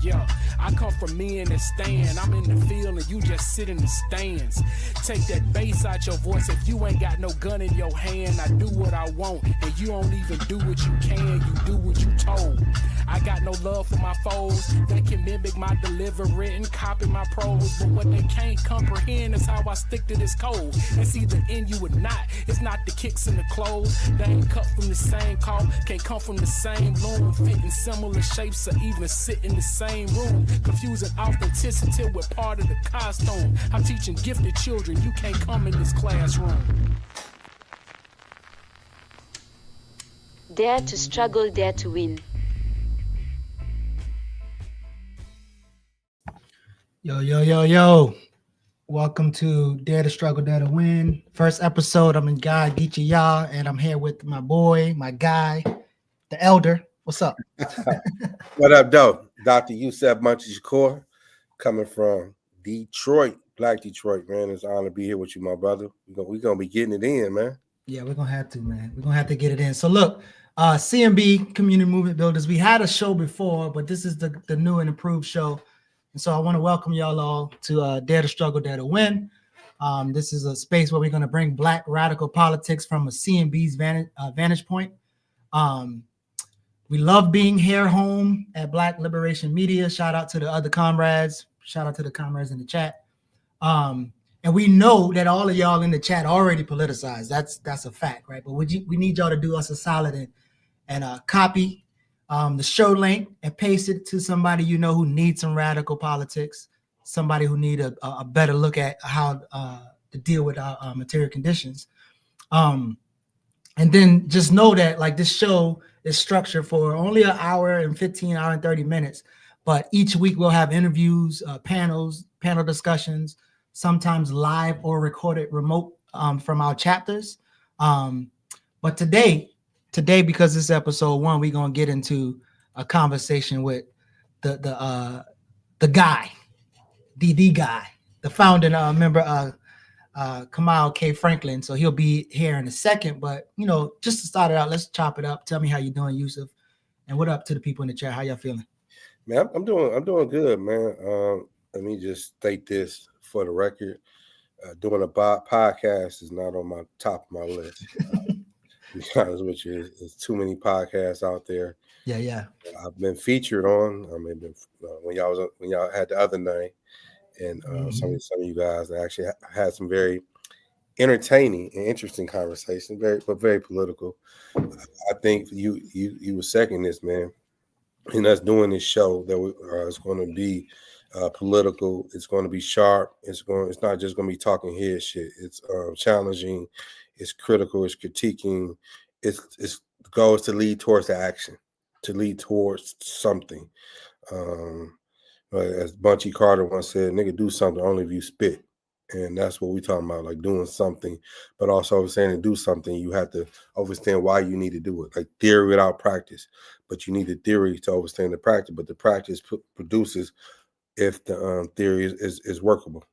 Yeah, I come from men that stand. I'm in the field and you just sit in the stands. Take that bass out your voice. If you ain't got no gun in your hand, I do what I want. And you don't even do what you can, you do what you told. I got no love for my foes. They can mimic my delivery and copy my prose. But what they can't comprehend is how I stick to this code. It's either in you or not. It's not the kicks and the clothes. They ain't cut from the same cloth. Can't come from the same loom. Fit in similar shapes or even sit in the same room. Confusing authenticity with part of the costume. I'm teaching gifted children. You can't come in this classroom. Dare to struggle, dare to win. Yo. Welcome to Dare to Struggle, Dare to Win. First episode, I'm in guy, Geechee, y'all, and I'm here with my boy, my guy, the elder. What's up? What up, though? Dr. Yusef, Bunchy, Shakur, coming from Detroit, Black Detroit, man. It's an honor to be here with you, my brother. We're going to be getting it in, man. Yeah, we're going to have to, man. We're going to have to get it in. So look, CMB, Community Movement Builders, we had a show before, but this is the new and improved show. And so I want to welcome y'all all to Dare to Struggle, Dare to Win. This is a space where we're going to bring Black radical politics from a CMB's vantage point. We love being here home at Black Liberation Media. Shout out to the other comrades. Shout out to the comrades in the chat. And we know that all of y'all in the chat already politicized. That's a fact, right? But we need y'all to do us a solid and copy the show link and paste it to somebody you know who needs some radical politics, somebody who need a better look at how to deal with our material conditions. And then just know that like this show is structured for only an hour and 15 hour and 30 minutes, but each week we'll have interviews, panel discussions, sometimes live or recorded remote from our chapters. But today, because this is episode 1, we're gonna get into a conversation with the guy, the guy, the founder member, Kamau K. Franklin. So he'll be here in a second. But just to start it out, let's chop it up. Tell me how you doing, Yusef, and what up to the people in the chat? How y'all feeling? Man, I'm doing good, man. Let me just state this for the record: doing a podcast is not on my top of my list. To be honest with you, there's too many podcasts out there. Yeah. I've been featured on. I mean, when y'all had the other night, and some of you guys actually had some very entertaining and interesting conversations, very political. I think you were second this, man, and us doing this show that is going to be political. It's going to be sharp. It's not just going to be talking head shit. It's challenging. It's critical. It's critiquing. It's the goal is to lead towards the action, to lead towards something. As Bunchy Carter once said, "Nigga, do something only if you spit," and that's what we're talking about, like doing something. But also saying to do something, you have to understand why you need to do it. Like theory without practice, but you need the theory to understand the practice. But the practice produces if the theory is workable.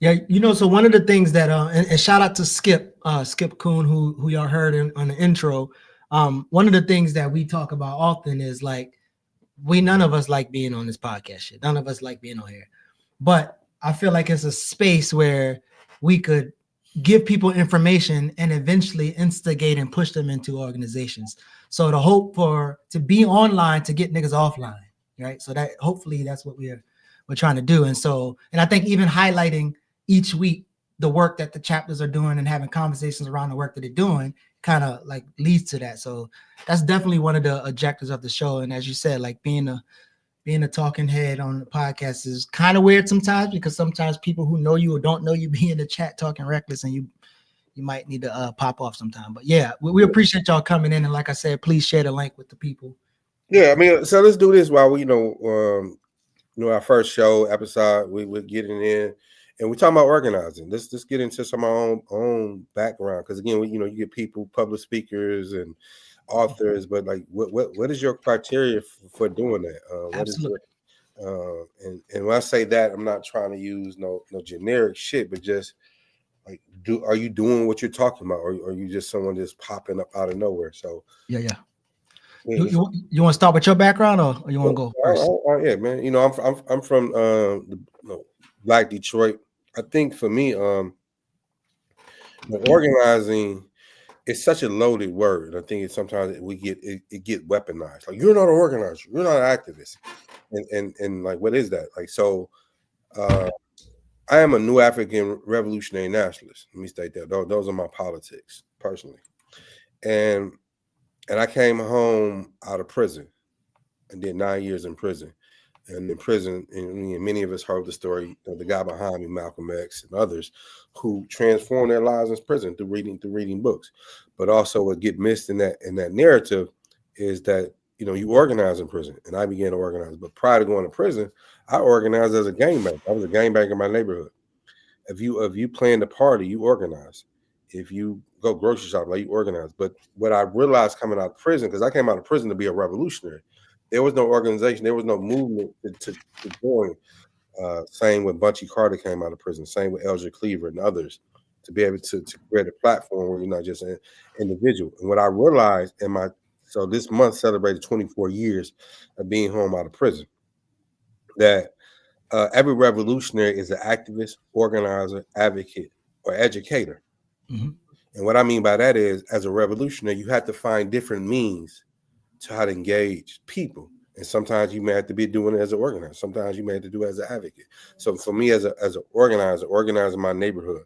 Yeah, so one of the things that and shout out to Skip Kuhn, who y'all heard on the intro. One of the things that we talk about often is like none of us like being on this podcast shit. None of us like being on here, but I feel like it's a space where we could give people information and eventually instigate and push them into organizations. So the hope to be online to get niggas offline, right? So that hopefully that's what we're trying to do. And I think even highlighting each week the work that the chapters are doing and having conversations around the work that they're doing kind of like leads to that. So that's definitely one of the objectives of the show. And as you said, like being a talking head on the podcast is kind of weird sometimes, because sometimes people who know you or don't know you be in the chat talking reckless, and you might need to pop off sometime. But yeah, we appreciate y'all coming in. And like I said, please share the link with the people. Yeah, I mean, so let's do this while we, our first show episode, we're getting in. And we're talking about organizing. Let's get into some of our own background, because again, you get people, public speakers and authors, but like, what is your criteria for doing that? Absolutely. And when I say that, I'm not trying to use no generic shit, but just like, are you doing what you're talking about, or are you just someone just popping up out of nowhere? So yeah. You want to start with your background, or you want to go first? Yeah, man. You know, I'm from Black Detroit. I think for me, organizing is such a loaded word. I think it's sometimes we get it get weaponized. Like, you're not an organizer, you're not an activist, and like, what is that? Like, so I am a new African revolutionary nationalist. Let me state that. Those are my politics personally, and I came home out of prison and did 9 years in prison. And in prison, and many of us heard the story of the guy behind me, Malcolm X, and others, who transformed their lives in prison through reading books. But also, what get missed in that narrative is that, you know, you organize in prison, and I began to organize. But prior to going to prison, I organized as a gangbanger. I was a gangbanger in my neighborhood. If you plan the party, you organize. If you go grocery shopping, like, you organize. But what I realized coming out of prison, because I came out of prison to be a revolutionary, there was no organization, there was no movement to join. Same with Bunchy Carter came out of prison. Same with Elger Cleaver and others, to be able to create a platform where you're not just an individual. And what I realized so this month celebrated 24 years of being home out of prison, that every revolutionary is an activist, organizer, advocate, or educator. Mm-hmm. And what I mean by that is, as a revolutionary, you have to find different means to how to engage people. And sometimes you may have to be doing it as an organizer. Sometimes you may have to do it as an advocate. So for me, as an organizer, organizing my neighborhood,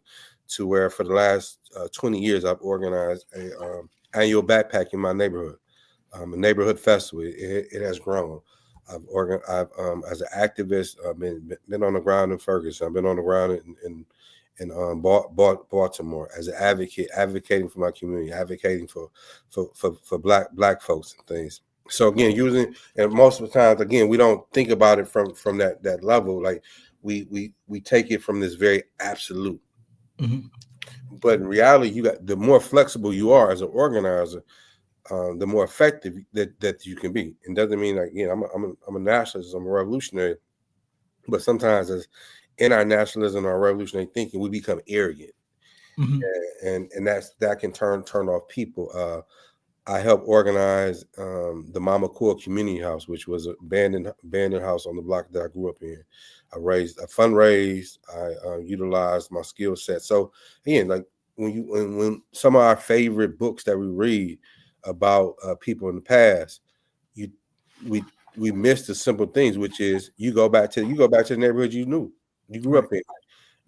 to where for the last 20 years, I've organized a annual backpack in my neighborhood, a neighborhood festival. It has grown. I've as an activist, I've been on the ground in Ferguson. I've been on the ground in Baltimore as an advocate, advocating for my community, advocating for black folks and things. So again, and most of the times, again, we don't think about it from that level. Like, we take it from this very absolute. Mm-hmm. But in reality, the more flexible you are as an organizer, the more effective that you can be. And doesn't mean, like, I'm a nationalist, I'm a revolutionary, but sometimes in our nationalism, our revolutionary thinking, we become arrogant. Mm-hmm. And that can turn off people. I helped organize the Mama Core Community House, which was an abandoned house on the block that I grew up in. I fundraised, I utilized my skill set. So again, like, when some of our favorite books that we read about people in the past, we miss the simple things, which is you go back to the neighborhood you grew up in.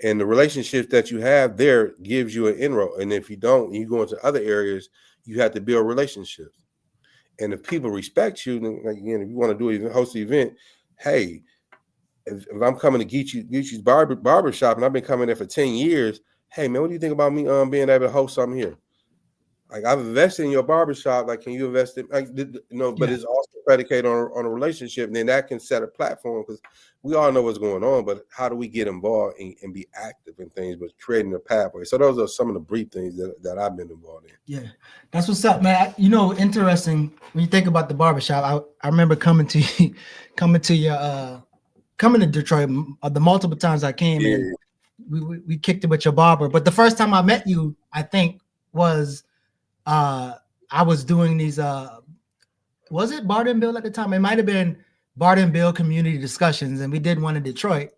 And the relationships that you have there gives you an inroad. And if you don't, you go into other areas, you have to build relationships. And if people respect you, then, like, again, if you want to host the event, hey, if I'm coming to Geechee's barber shop, and I've been coming there for 10 years, hey, man, what do you think about me being able to host something here? Like, I've invested in your barbershop. Like, can you invest in, like, but it's also predicated on a relationship. And then that can set a platform, because we all know what's going on, but how do we get involved and be active in things, but creating a pathway? So those are some of the brief things that I've been involved in. Yeah, that's what's up, man. Interesting when you think about the barbershop. I remember coming to Detroit the multiple times I came in. We kicked it with your barber, but the first time I met you, I think, was I was doing these was it Bart and Bill at the time? It might have been Bart and Bill community discussions, and we did one in Detroit.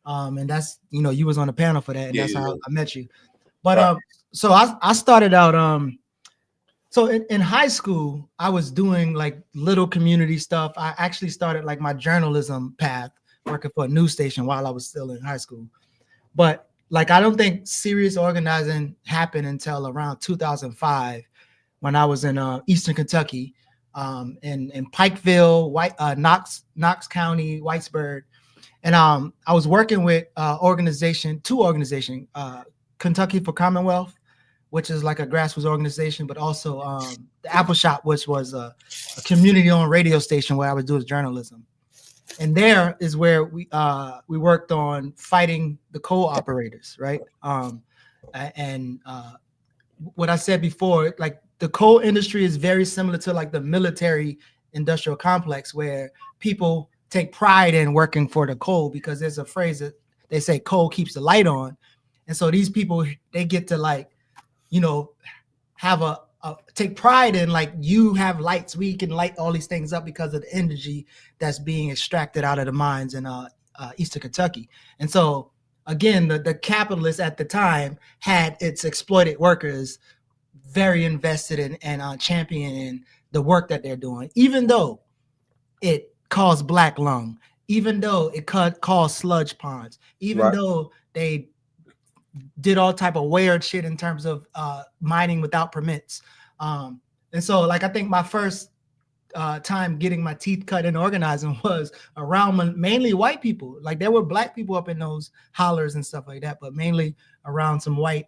And that's, you was on the panel for that, and that's how I met you. But so I started out so in high school, I was doing like little community stuff. I actually started like my journalism path working for a news station while I was still in high school. But like, I don't think serious organizing happened until around 2005, when I was in Eastern Kentucky, in Pikeville, Knox County, Whitesburg. And I was working with two organizations, Kentucky for Commonwealth, which is like a grassroots organization, but also the Apple Shop, which was a community-owned radio station where I was doing journalism. And there is where we worked on fighting the coal operators, right? And what I said before, like, the coal industry is very similar to like the military industrial complex, where people take pride in working for the coal, because there's a phrase that they say coal keeps the light on. And so these people, they get to, like, have a take pride in, like, you have lights. We can light all these things up because of the energy that's being extracted out of the mines in Eastern Kentucky. And so, again, the capitalists at the time had its exploited workers very invested in and championing the work that they're doing, even though it caused black lung, even though it caused sludge ponds, even though they did all type of weird shit in terms of mining without permits. And so, like, I think my first time getting my teeth cut in organizing was around mainly white people. Like, there were black people up in those hollers and stuff like that, but mainly around some white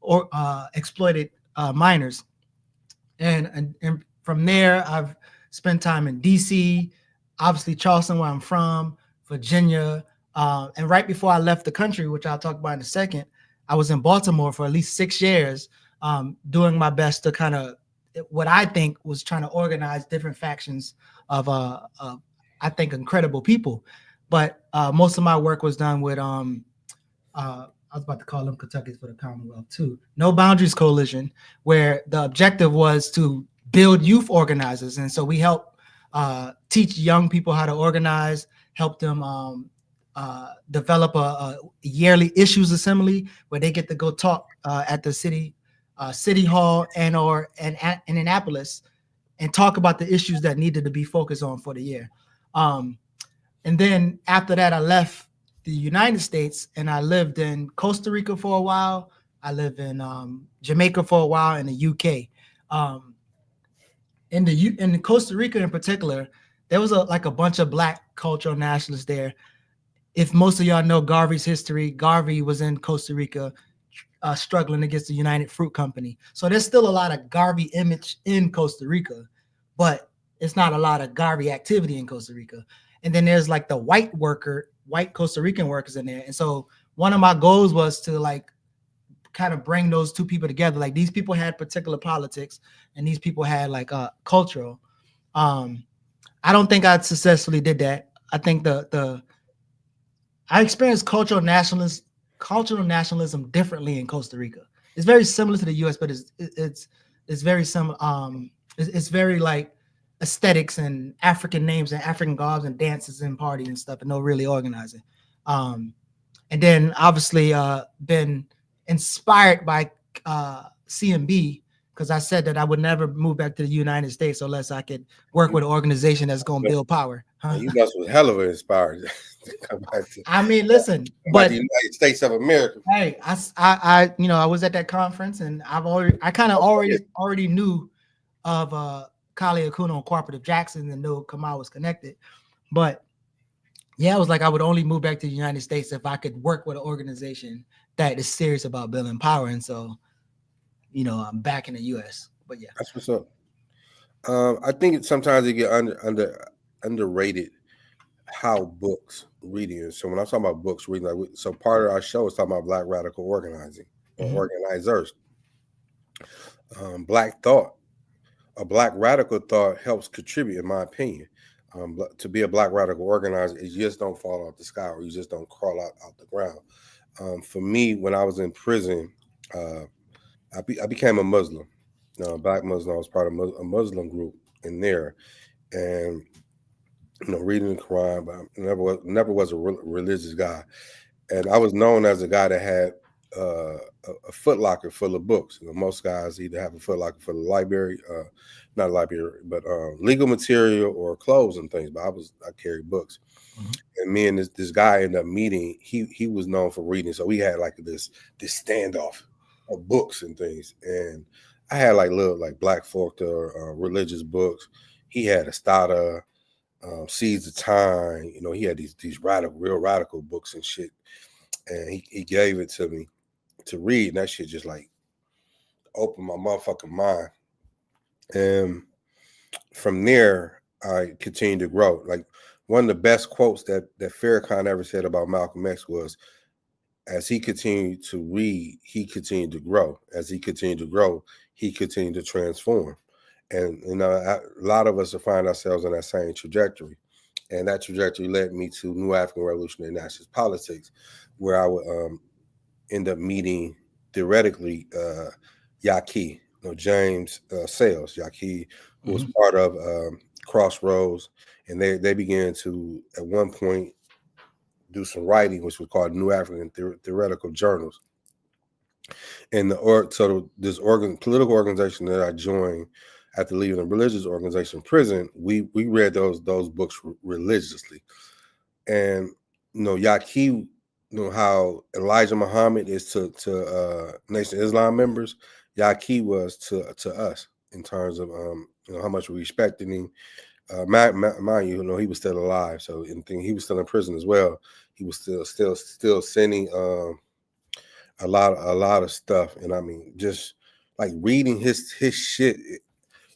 or exploited miners. And from there, I've spent time in DC, obviously Charleston, where I'm from, Virginia. And right before I left the country, which I'll talk about in a second, I was in Baltimore for at least 6 years, doing my best to kind of, what I think was trying to organize different factions of, I think, incredible people. But most of my work was done with, I was about to call them Kentuckians for the Commonwealth too, No Boundaries Coalition, where the objective was to build youth organizers. And so we help teach young people how to organize, help them develop a yearly issues assembly where they get to go talk at the city hall and in Annapolis and talk about the issues that needed to be focused on for the year. And then after that, I left the United States and I lived in Costa Rica for a while. I lived in Jamaica for a while, in the UK. In Costa Rica in particular, there was a bunch of black cultural nationalists there. If most of y'all know Garvey's history, Garvey was in Costa Rica struggling against the United Fruit Company. So there's still a lot of Garvey image in Costa Rica, but it's not a lot of Garvey activity in Costa Rica. And then there's like the white Costa Rican workers in there. And so one of my goals was to like kind of bring those two people together. Like, these people had particular politics and these people had like cultural. I don't think I successfully did that. I think I experienced cultural nationalism differently in Costa Rica. It's very similar to the US, but it's very similar. It's very like aesthetics and African names and African garbs and dances and parties and stuff, and no really organizing. And then obviously been inspired by CMB, because I said that I would never move back to the United States unless I could work with an organization that's going to build power. You must was hell of a inspired to come back to. I mean, listen, but the United States of America. Hey, I I was at that conference, and I kind of already knew of Kali Akuno and Cooperative Jackson, and knew Kamau was connected. But yeah, it was like I would only move back to the United States if I could work with an organization that is serious about building power. And so, I'm back in the US. But yeah, that's what's up. I think sometimes they get underrated how books reading. So when I'm talking about books reading, so part of our show is talking about Black radical organizing or organizers. Black thought, a Black radical thought helps contribute, in my opinion. To be a Black radical organizer, you just don't fall out the sky, or you just don't crawl out the ground. For me, when I was in prison, I became a Muslim, Black Muslim. I was part of a Muslim group in there, and reading the Quran, but I never was a religious guy, and I was known as a guy that had a footlocker full of books. Most guys either have a footlocker for the library, not a library, but legal material or clothes and things. But I carried books, and me and this guy ended up meeting. He was known for reading, so we had like this standoff of books and things. And I had like little Black Faulkner religious books. He had Estada, Seeds of Time. He had these real radical books and shit. And he gave it to me to read, and that shit just like opened my motherfucking mind. And from there, I continued to grow. Like, one of the best quotes that Farrakhan ever said about Malcolm X was, as he continued to read, he continued to grow. As he continued to grow, he continued to transform. And a lot of us will find ourselves on that same trajectory. And that trajectory led me to New African Revolutionary Nationalist Politics, where I would end up meeting, theoretically, Yaqui, James Sales, Yaqui, who was part of Crossroads, and they began to at one point do some writing, which was called New African Theoretical Journals. And this political organization that I joined after leaving a religious organization prison, we read those books religiously. And Yaqui, how Elijah Muhammad is to Nation of Islam members, Yaqui was to us in terms of how much we respected him. Mind you, he was still alive, so he was still in prison as well. He was still sending a lot of stuff, and I mean, just like reading his shit,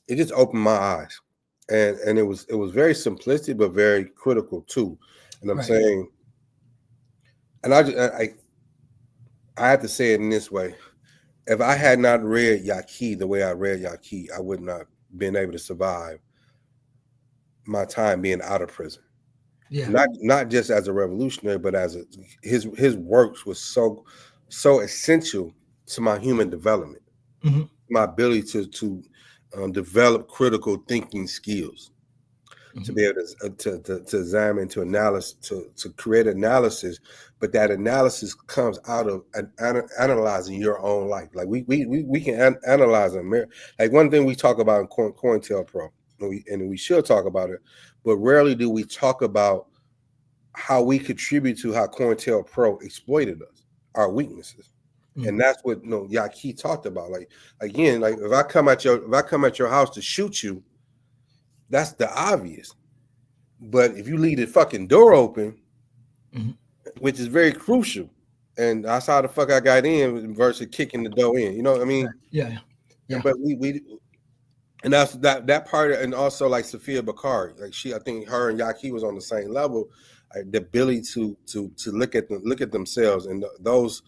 it just opened my eyes, and it was very simplistic but very critical too. And I'm saying, and I have to say it in this way: if I had not read Yaqui the way I read Yaqui, I would not been able to survive my time being out of prison. Yeah, not just as a revolutionary, but as his works was so essential to my human development, my ability to develop critical thinking skills, to be able to examine, to analyze, to create analysis, but that analysis comes out of analyzing your own life. Like we can analyze them. Like one thing we talk about in COINTELPRO, and we should talk about it, but rarely do we talk about how we contribute to how COINTELPRO exploited us, our weaknesses. And that's what Yaqui talked about. Like again, like if I come at your house to shoot you, that's the obvious. But if you leave the fucking door open, which is very crucial, and that's how the fuck I got in versus kicking the door in. You know what I mean? Yeah. But we and that's that part, and also like Sophia Bakari, like I think her and Yaqui was on the same level. The ability to look at themselves, and those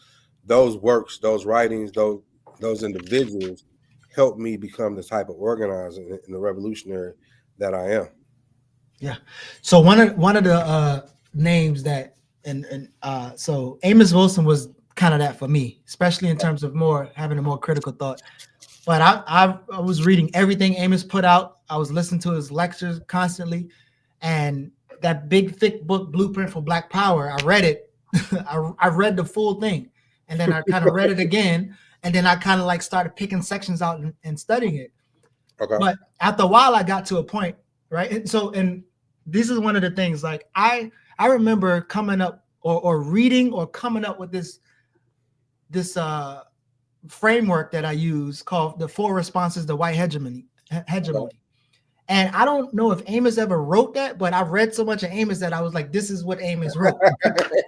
works, those writings, those individuals helped me become the type of organizer and the revolutionary that I am. Yeah. So one of the names that so Amos Wilson was kind of that for me, especially in terms of having a more critical thought. But I was reading everything Amos put out. I was listening to his lectures constantly, and that big thick book, Blueprint for Black Power, I read it. I read the full thing, and then I kind of read it again, and then I kind of like started picking sections out and studying it. Okay. But after a while, I got to a point, right? And this is one of the things. Like I remember coming up or reading or coming up with this framework that I use called the 4 responses to white hegemony. And I don't know if Amos ever wrote that, but I read so much of Amos that I was like, this is what Amos wrote.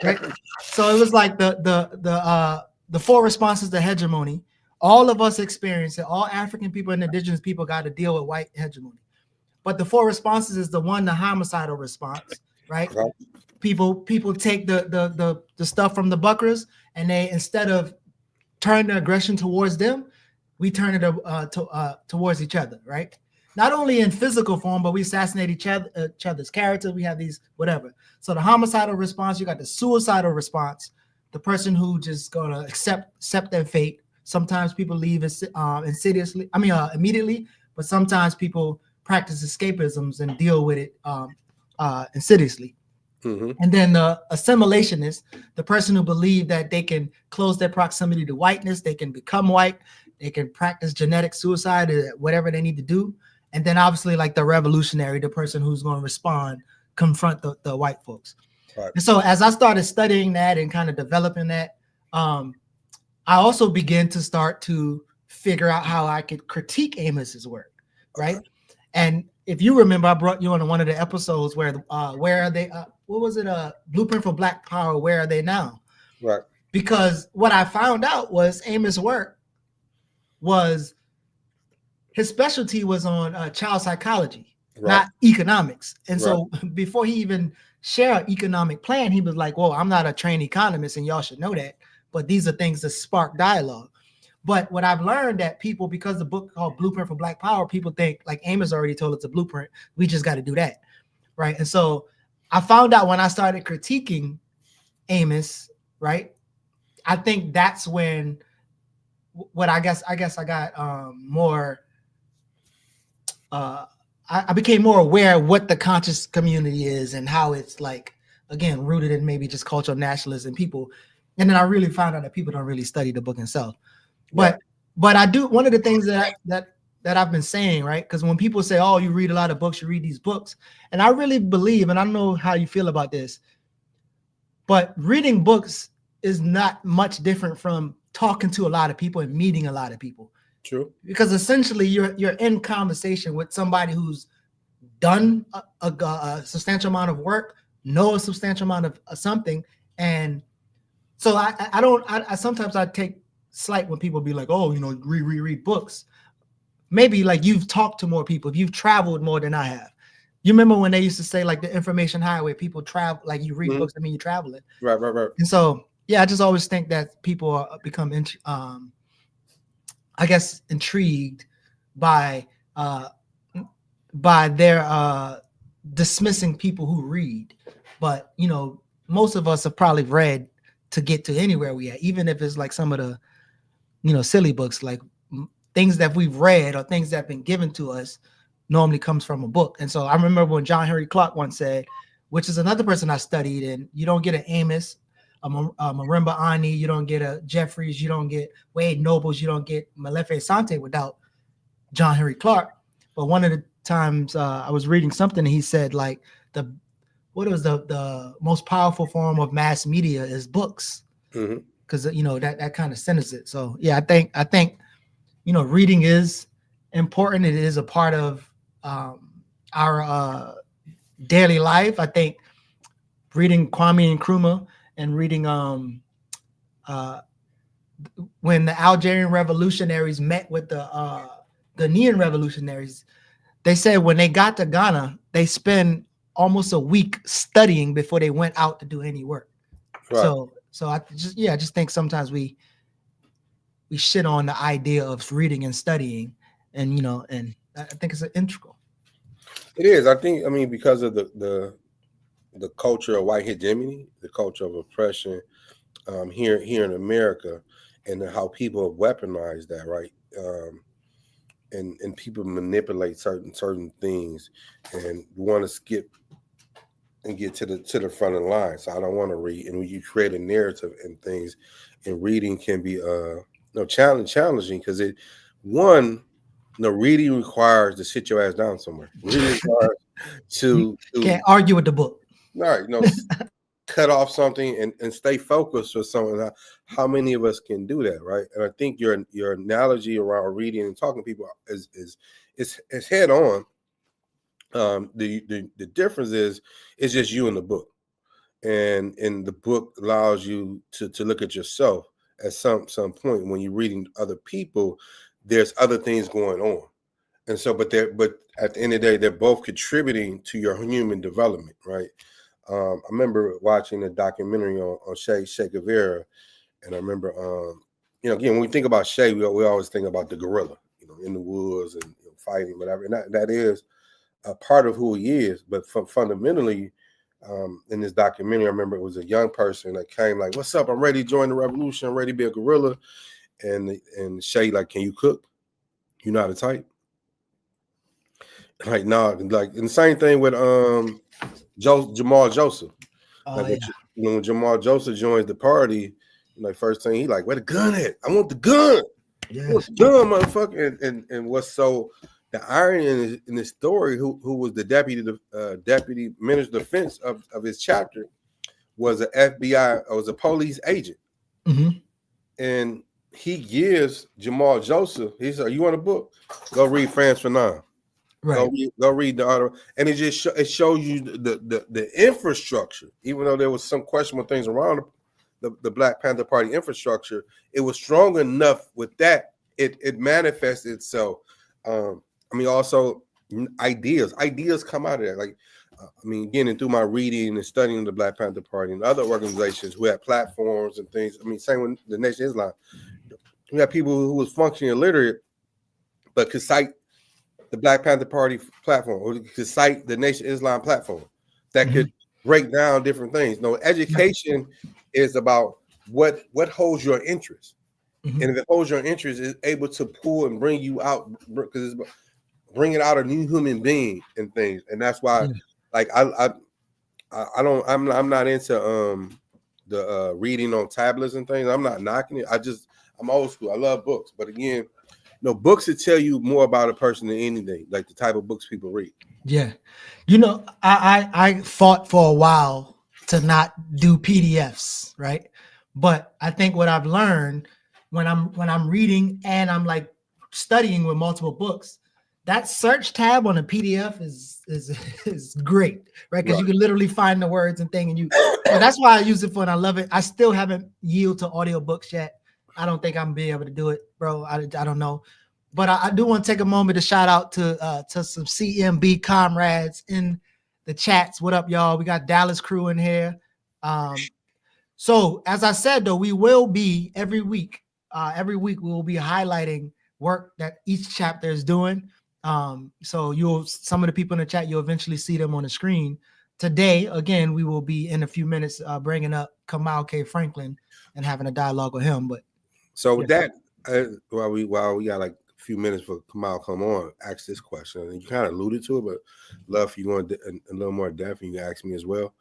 Right? So it was like the 4 responses to hegemony. All of us experience it. All African people and indigenous people got to deal with white hegemony. But the 4 responses is the homicidal response, right? People take the stuff from the Buckers, and they, instead of turn the aggression towards them, we turn it towards each other, right? Not only in physical form, but we assassinate each other's character. We have these whatever. So the homicidal response, you got the suicidal response, the person who just gonna accept their fate. Sometimes people leave insidiously. Immediately, but sometimes people practice escapisms and deal with it insidiously. And then the assimilationist, the person who believe that they can close their proximity to whiteness, they can become white, they can practice genetic suicide, or whatever they need to do. And then obviously like the revolutionary, the person who's going to respond, confront the white folks. Right. And so as I started studying that and kind of developing that, I also began to start to figure out how I could critique Amos's work, right? Okay. And if you remember, I brought you on one of the episodes where are they? What was it? Blueprint for Black Power. Where are they now? Right. Because what I found out was Amos' work was his specialty was on child psychology, not economics. And so before he even shared an economic plan, he was like, "Well, I'm not a trained economist, and y'all should know that. But these are things that spark dialogue." But what I've learned that people, because the book called Blueprint for Black Power, people think like Amos already told us a blueprint. We just got to do that, right? And so I found out when I started critiquing Amos, right? I think that's when what I guess I got more. I became more aware of what the conscious community is and how it's like, again, rooted in maybe just cultural nationalism people. And then I really found out that people don't really study the book itself. But I do, one of the things that I've been saying, right? Because when people say, oh, you read a lot of books, you read these books. And I really believe, and I don't know how you feel about this, but reading books is not much different from talking to a lot of people and meeting a lot of people. True. Because essentially you're in conversation with somebody who's done a substantial amount of work, know a substantial amount of something. And so I sometimes I take slight when people be like, oh, you know, read books. Maybe like you've talked to more people, you've traveled more than I have. You remember when they used to say like the information highway, people travel, like you read books, I mean, you're traveling. Right. And so, yeah, I just always think that people become I guess intrigued by their dismissing people who read. But you know, most of us have probably read to get to anywhere we are, even if it's like some of the, you know, silly books, like things that we've read or things that have been given to us normally comes from a book. And so I remember when John Henry Clark once said, which is another person I studied, and you don't get an Amos, a Marimba Ani, you don't get a Jeffries, you don't get Wade Nobles, you don't get Malefe Sante without John Henry Clark. But one of the times I was reading something, and he said like the most powerful form of mass media is books, because you know that kind of centers it. So yeah, I think you know, reading is important. It is a part of our daily life. I think reading Kwame Nkrumah and reading when the Algerian revolutionaries met with the Ghanaian revolutionaries, they said when they got to Ghana, they spent almost a week studying before they went out to do any work. Right. So I just think sometimes we shit on the idea of reading and studying, and you know, and I think it's an integral. It is. I mean, because of the culture of white hegemony, the culture of oppression here in America, and how people have weaponized that, right? And people manipulate certain things and want to skip and get to the front of the line. So I don't want to read. And when you create a narrative and things, and reading can be challenging because reading requires to sit your ass down somewhere. Reading requires to can't argue with the book. Right, cut off something and stay focused for something. How many of us can do that, right? And I think your analogy around reading and talking to people is head on. The difference is it's just you and the book, and the book allows you to look at yourself at some point. When you're reading other people, there's other things going on, and so but at the end of the day, they're both contributing to your human development, right? I remember watching a documentary on Che Guevara, and I remember, again, when we think about Che, we always think about the gorilla, in the woods and fighting, whatever. And that is a part of who he is. But fundamentally, in this documentary, I remember it was a young person that came like, "What's up? I'm ready to join the revolution. I'm ready to be a gorilla." And Che like, "Can you cook? You know how to type?" Like, no, like, and the same thing with Jamal Joseph. When Jamal Joseph joins the party, like first thing he like, "Where the gun at? I want the gun." Yeah, the gun, motherfucker. And what's so the irony in this story, who was the deputy minister of defense of his chapter, was an FBI, or was a police agent, and he gives Jamal Joseph. He said, "You want a book? Go read France Fanon." Right. Go read the article, and it just it shows you the infrastructure. Even though there was some questionable things around the Black Panther Party infrastructure, it was strong enough with that. It manifested itself. Also ideas come out of that. Like, getting through my reading and studying the Black Panther Party and other organizations who had platforms and things. Same with the Nation of Islam. We had people who was functionally illiterate, but could cite the Black Panther Party platform, or could cite the Nation of Islam platform that could break down different things. Education is about what holds your interest. Mhm. And if it holds your interest, it's able to pull and bring you out because it's bringing out a new human being and things. And that's why, Yeah. like I'm not into the reading on tablets and things. I'm not knocking it. I'm old school. I love books, but again, books that tell you more about a person than anything, like the type of books people read. Yeah. I fought for a while to not do PDFs, right? But I think what I've learned when I'm reading and I'm like studying with multiple books, that search tab on a PDF is great, right? Because you can literally find the words and thing, and so that's why I use it for, and I love it. I still haven't yielded to audiobooks yet. I don't think I'm gonna be able to do it, bro. I don't know. But I do want to take a moment to shout out to some CMB comrades in the chats. What up, y'all? We got Dallas crew in here. So as I said, though, we will be every week we will be highlighting work that each chapter is doing. So some of the people in the chat, you'll eventually see them on the screen. Today, again, we will be in a few minutes bringing up Kamau K. Franklin and having a dialogue with him. But so with that, while we got like a few minutes for Kamau come on, ask this question, and you kind of alluded to it, but love for you going a little more depth, and you can ask me as well.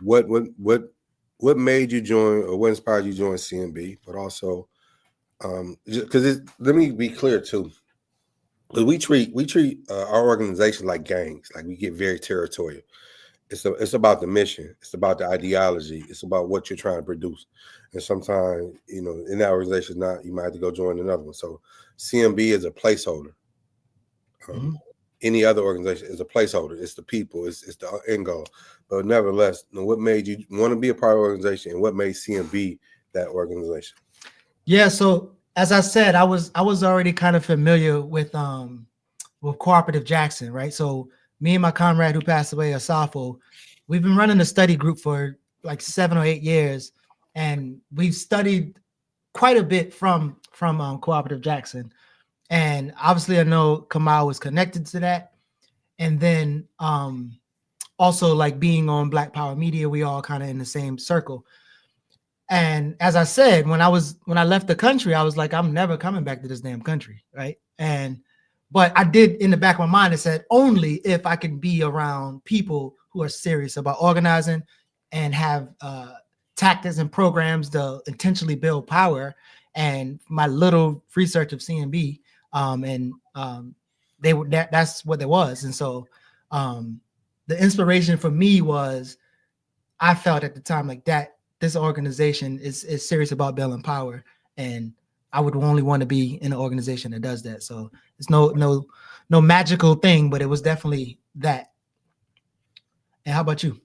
What made you join, or what inspired you to join CMB? But also, because let me be clear too. We treat our organization like gangs. Like we get very territorial. It's about the mission. It's about the ideology. It's about what you're trying to produce. And sometimes, in that organization, you might have to go join another one. So CMB is a placeholder. Any other organization is a placeholder. It's the people. It's the end goal. But nevertheless, what made you want to be a part of the organization, and what made CMB that organization? Yeah. So as I said, I was already kind of familiar with Cooperative Jackson, right? So me and my comrade who passed away, Asafo, we've been running a study group for like 7 or 8 years, and we've studied quite a bit from Cooperative Jackson. And obviously I know Kamau was connected to that. And then also like being on Black Power Media, we all kind of in the same circle. And as I said, when I left the country, I was like, I'm never coming back to this damn country, right? But I did, in the back of my mind, it said only if I can be around people who are serious about organizing and have tactics and programs to intentionally build power. And my little research of CMB, that's what it was. And so the inspiration for me was, I felt at the time like that this organization is serious about building power, and I would only want to be in an organization that does that. So it's no magical thing, but it was definitely that. And how about you?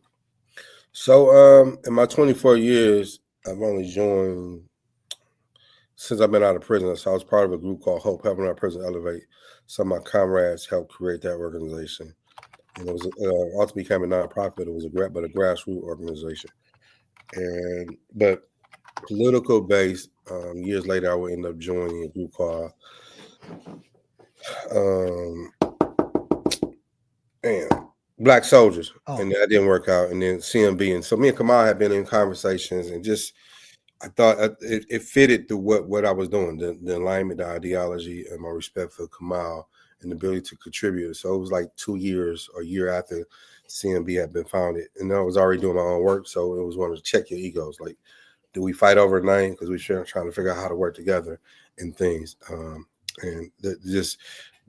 So in my 24 years, I've only joined since I've been out of prison. So I was part of a group called Hope, helping our prison elevate. Some of my comrades helped create that organization. And it was ultimately became a nonprofit. It was a grassroots organization. But political based, years later, I would end up joining a group called Black Soldiers, and that didn't work out. And then CMB, and so me and Kamau had been in conversations, and just I thought it fitted to what I was doing, the alignment, the ideology, and my respect for Kamau and the ability to contribute. So it was like 2 years or a year after CMB had been founded, and I was already doing my own work. So it was one to check your egos, like, do we fight over a name because we're trying to figure out how to work together and things, and just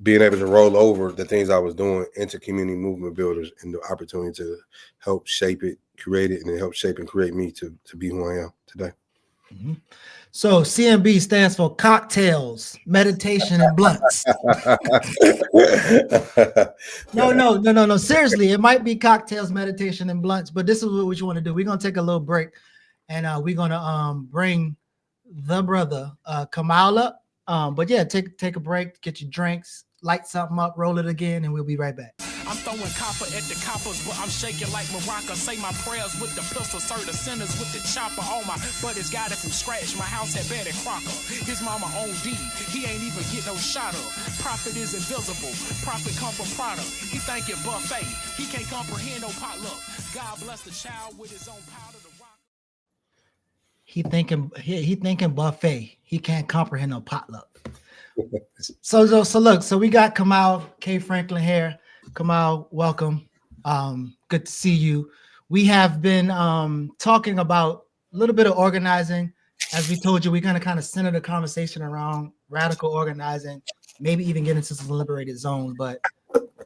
being able to roll over the things I was doing into community movement builders and the opportunity to help shape it, create it, and then help shape and create me to be who I am today. Mm-hmm. So CMB stands for Cocktails, Meditation, and Blunts. No. Seriously, it might be Cocktails, Meditation, and Blunts, but this is what we want to do. We're gonna take a little break, and we're gonna bring the brother Kamau up. But yeah, take a break, get your drinks, light something up, roll it again, and we'll be right back. I'm throwing copper at the coppers, but I'm shaking like Morocco. Say my prayers with the pistol, serve the sinners with the chopper. All my buddies got it from scratch. My house had Betty Crocker. His mama owned D. He ain't even get no shot up. Profit is invisible. Profit come from product. He thinking buffet. He can't comprehend no potluck. God bless the child with his own powder to rock. he thinking buffet. He can't comprehend no potluck. So look, so we got Kamau K. Franklin here. Kamau, welcome. Good to see you. We have been talking about a little bit of organizing. As we told you, we're going to kind of center the conversation around radical organizing, maybe even get into some liberated zones. But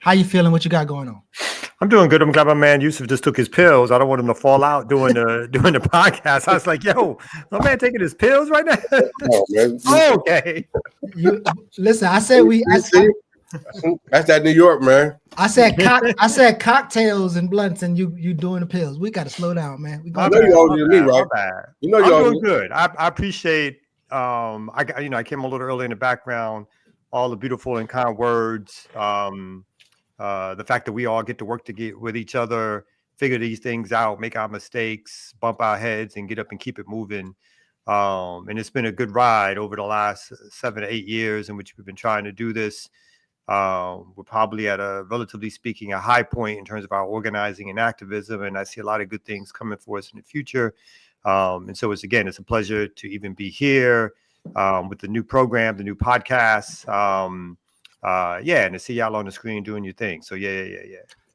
how you feeling? What you got going on? I'm doing good. I'm glad my man Yusef just took his pills. I don't want him to fall out doing the podcast. I was like, yo, my man taking his pills right now. Oh, man. Okay. You listen. I said That's that New York, man. I said cocktails and blunts, and you doing the pills. We got to slow down, man. I know you older than me, right? You know I'm doing good. I appreciate. I came a little early in the background. All the beautiful and kind words. The fact that we all get to work with each other, figure these things out, make our mistakes, bump our heads, and get up and keep it moving. And it's been a good ride over the last 7 to 8 years in which we've been trying to do this. We're probably at a, relatively speaking, a high point in terms of our organizing and activism, and I see a lot of good things coming for us in the future. And so it's a pleasure to even be here with the new program, the new podcast. And to see y'all on the screen doing your thing. So yeah.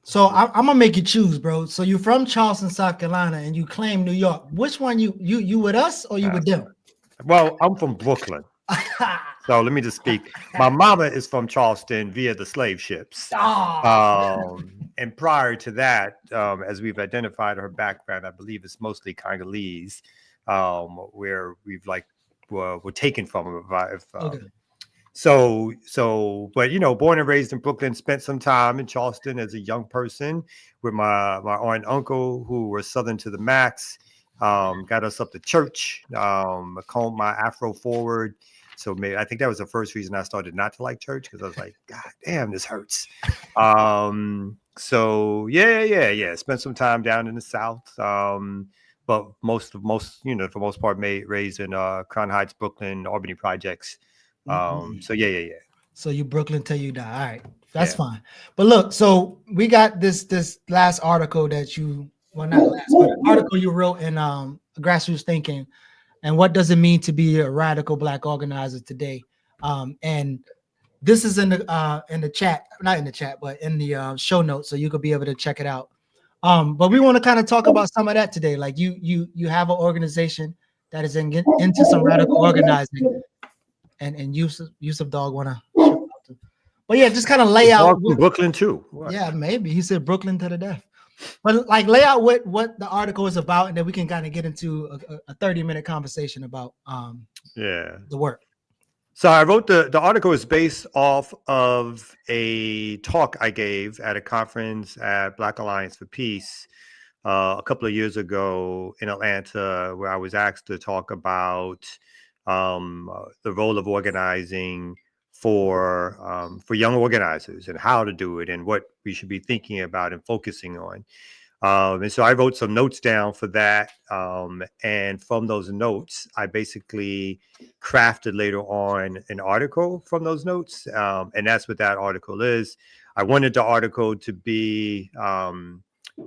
So I'm gonna make you choose, bro. So you're from Charleston, South Carolina, and you claim New York. Which one you with us or you with them? Well, I'm from Brooklyn. So let me just speak. My mama is from Charleston via the slave ships. And prior to that, as we've identified her background, I believe it's mostly Congolese, where we're taken from. Okay. But born and raised in Brooklyn, spent some time in Charleston as a young person with my aunt and uncle who were Southern to the max. Got us up to church, combed my afro forward. So I think that was the first reason I started not to like church, because I was like, God damn, this hurts. So yeah. Spent some time down in the South. But for the most part, raised in Crown Heights, Brooklyn, Albany projects. So yeah. So you Brooklyn till you die. All right, that's fine. But look, so we got this last article that article you wrote in Grassroots Thinking, and what does it mean to be a radical Black organizer today? And this is in the chat, not in the chat, but in the show notes, so you could be able to check it out. But we want to kind of talk about some of that today. Like you have an organization that is into some radical organizing. And Yusef Dog wanna, but yeah, just kind of lay out Brooklyn too. What? Yeah, maybe he said Brooklyn to the death. But like lay out what the article is about, and then we can kind of get into a 30-minute conversation about the work. So I wrote the article is based off of a talk I gave at a conference at Black Alliance for Peace a couple of years ago in Atlanta, where I was asked to talk about the role of organizing for young organizers and how to do it and what we should be thinking about and focusing on. And so I wrote some notes down for that. And from those notes, I basically crafted later on an article from those notes. And that's what that article is. I wanted the article to be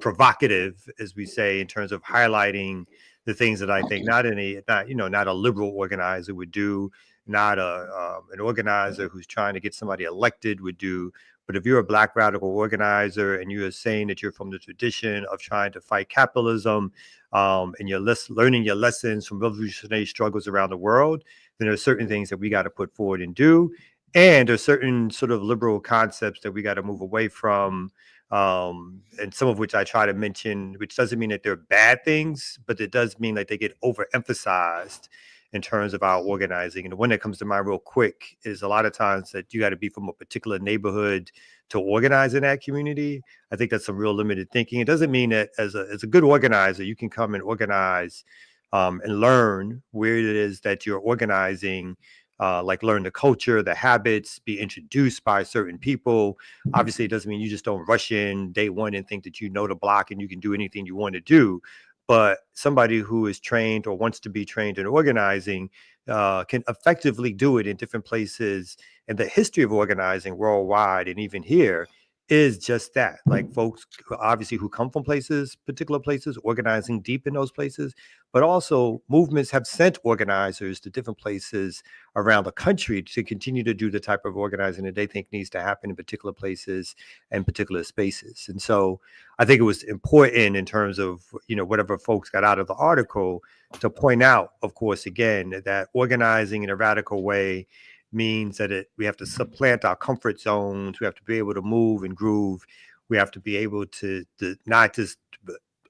provocative, as we say, in terms of highlighting the things that I think not a liberal organizer would do, not an organizer who's trying to get somebody elected would do. But if you're a Black radical organizer and you are saying that you're from the tradition of trying to fight capitalism, and you're learning your lessons from revolutionary struggles around the world, then there are certain things that we got to put forward and do. And there's certain sort of liberal concepts that we got to move away from. And some of which I try to mention, which doesn't mean that they're bad things, but it does mean that they get overemphasized in terms of our organizing. And the one that comes to mind real quick is a lot of times that you got to be from a particular neighborhood to organize in that community. I think that's some real limited thinking. It doesn't mean that as a good organizer, you can come and organize and learn where it is that you're organizing. Like learn the culture, the habits, be introduced by certain people. Obviously, it doesn't mean you just don't rush in day one and think that you know the block and you can do anything you want to do. But somebody who is trained or wants to be trained in organizing can effectively do it in different places. And the history of organizing worldwide and even here is just that, like folks obviously who come from particular places, organizing deep in those places, but also movements have sent organizers to different places around the country to continue to do the type of organizing that they think needs to happen in particular places and particular spaces. And so I think it was important in terms of, whatever folks got out of the article to point out, of course, again, that organizing in a radical way means that we have to supplant our comfort zones. We have to be able to move and groove. We have to be able to not just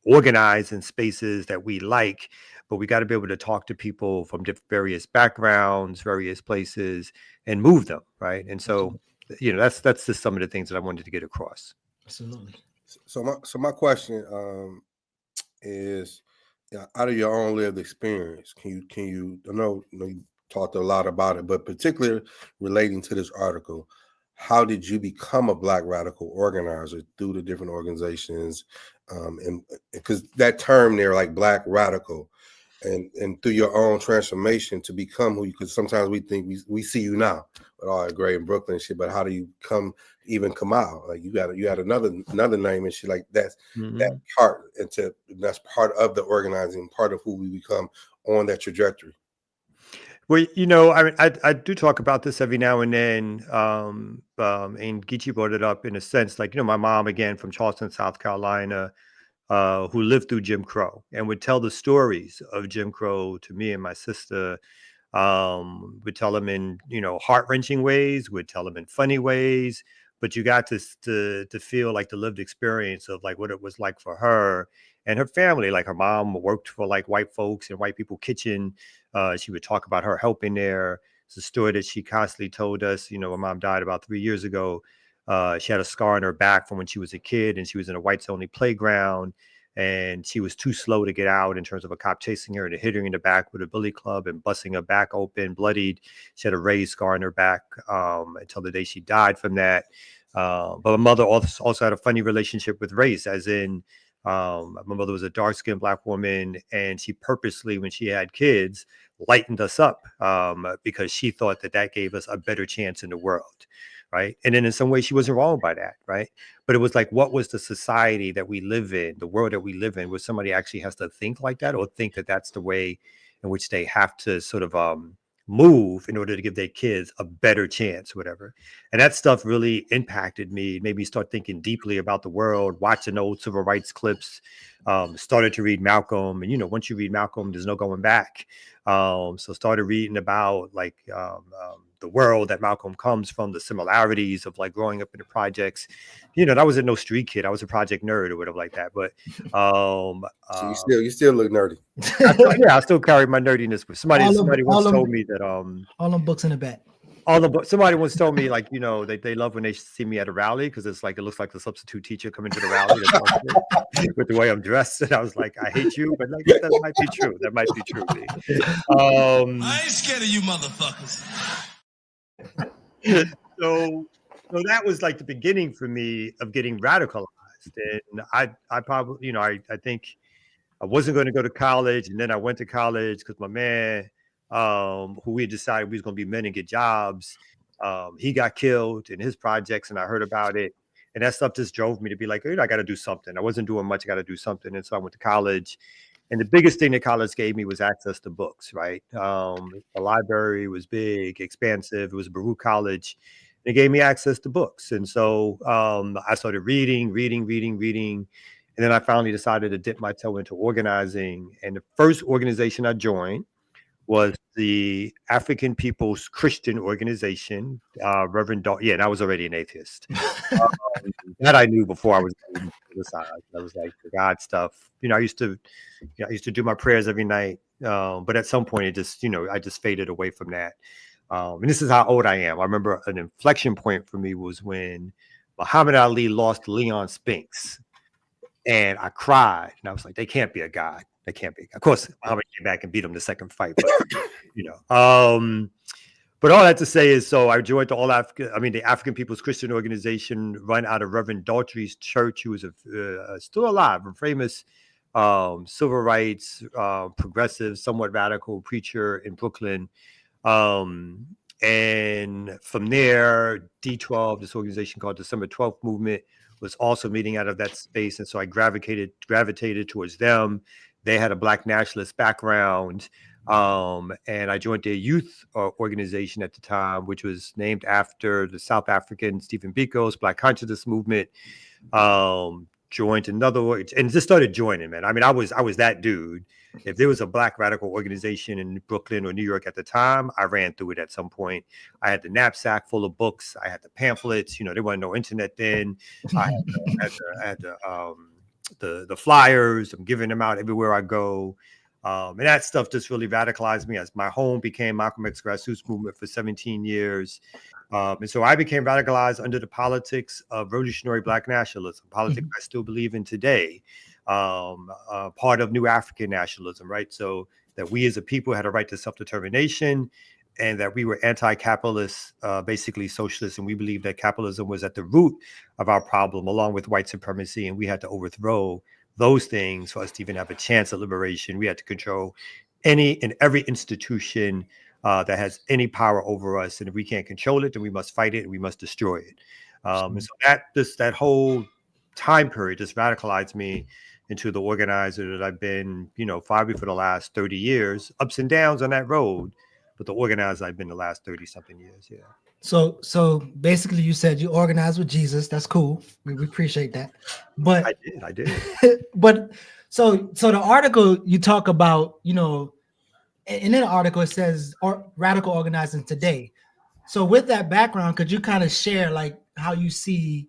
organize in spaces that we like, but we got to be able to talk to people from various backgrounds, various places, and move them, right? And so, that's just some of the things that I wanted to get across. Absolutely. So my question is, out of your own lived experience, can you? I know you talked a lot about it, but particularly relating to this article, how did you become a Black radical organizer through the different organizations? And because that term there, like Black radical, and through your own transformation to become who you, because sometimes we think we see you now with all that gray in Brooklyn and shit, but how do you even Kamau? Like you had another name and shit, like that's that part, and that's part of the organizing, part of who we become on that trajectory. Well, I do talk about this every now and then, and Geechee brought it up in a sense, like, my mom, again, from Charleston, South Carolina, who lived through Jim Crow and would tell the stories of Jim Crow to me and my sister, would tell them in, heart-wrenching ways, would tell them in funny ways, but you got to feel like the lived experience of like what it was like for her and her family. Like her mom worked for like white folks in white people kitchen. She would talk about her helping there. It's a story that she constantly told us. Her mom died about 3 years ago. She had a scar on her back from when she was a kid, and she was in a whites only playground, and she was too slow to get out in terms of a cop chasing her and hitting her in the back with a billy club and busting her back open, bloodied. She had a raised scar on her back until the day she died from that. But my mother also had a funny relationship with race, as in my mother was a dark-skinned Black woman, and she purposely, when she had kids, lightened us up because she thought that gave us a better chance in the world, right? And then in some ways she wasn't wrong by that, right? But it was like, what was the society that we live in, the world that we live in, where somebody actually has to think like that, or think that that's the way in which they have to sort of move in order to give their kids a better chance, whatever. And that stuff really impacted me, made me start thinking deeply about the world, watching old civil rights clips, started to read Malcolm. And, once you read Malcolm, there's no going back. So started reading about like the world that Malcolm comes from, the similarities of like growing up in the projects. I wasn't no street kid. I was a project nerd or whatever like that. But so you still look nerdy. I still carry my nerdiness. But somebody once told me that all them books in the back. Somebody once told me, like, they love when they see me at a rally because it's like it looks like the substitute teacher coming to the rally with the way I'm dressed. And I was like, I hate you, but like that might be true. That might be true. I ain't scared of you motherfuckers. So that was like the beginning for me of getting radicalized. And I probably, I think I wasn't going to go to college, and then I went to college because my man, who we had decided we was going to be men and get jobs, he got killed in his projects, and I heard about it, and that stuff just drove me to be like, I got to do something. I wasn't doing much. I got to do something. And so I went to college, and the biggest thing that college gave me was access to books, right? The library was big, expansive. It was Baruch College. It gave me access to books. And so I started reading. And then I finally decided to dip my toe into organizing. And the first organization I joined was the African People's Christian Organization, Reverend Dalton. Yeah, and I was already an atheist. That I knew before I was on the side. I was like the God stuff. I used to do my prayers every night. But at some point, I just faded away from that. And this is how old I am. I remember an inflection point for me was when Muhammad Ali lost to Leon Spinks. And I cried, and I was like, they can't be a God. They can't be. Of course, Muhammad came back and beat him the second fight. But, but all that to say is, so I joined the African People's Christian Organization, run out of Reverend Daltrey's church, who was still alive, a famous civil rights, progressive, somewhat radical preacher in Brooklyn. And from there, D12, this organization called December 12th Movement, was also meeting out of that space. And so I gravitated towards them. They had a Black nationalist background. And I joined their youth organization at the time, which was named after the South African Stephen Biko's Black Consciousness Movement. Joined another and just started joining, man. I mean, I was that dude. If there was a Black radical organization in Brooklyn or New York at the time, I ran through it at some point. I had the knapsack full of books. I had the pamphlets. You know, there wasn't no internet then. I had the flyers. I'm giving them out everywhere I go. And that stuff just really radicalized me as my home became Malcolm X grassroots movement for 17 years. And so I became radicalized under the politics of revolutionary Black nationalism, politics I still believe in today, part of New African nationalism, right? So that we as a people had a right to self-determination and that we were anti-capitalist, basically socialists. And we believed that capitalism was at the root of our problem, along with white supremacy. And we had to overthrow those things for us to even have a chance at liberation. We had to control any and every institution that has any power over us. And if we can't control it, then we must fight it and we must destroy it. And so that whole time period just radicalized me into the organizer that I've been, you know, probably for the last 30 years, ups and downs on that road, but the organizer I've been the last 30 something years. Yeah. So basically you said you organized with Jesus. That's cool. We appreciate that. But I did. But so the article you talk about, you know, in the article it says radical organizing today. So with that background, could you kind of share like how you see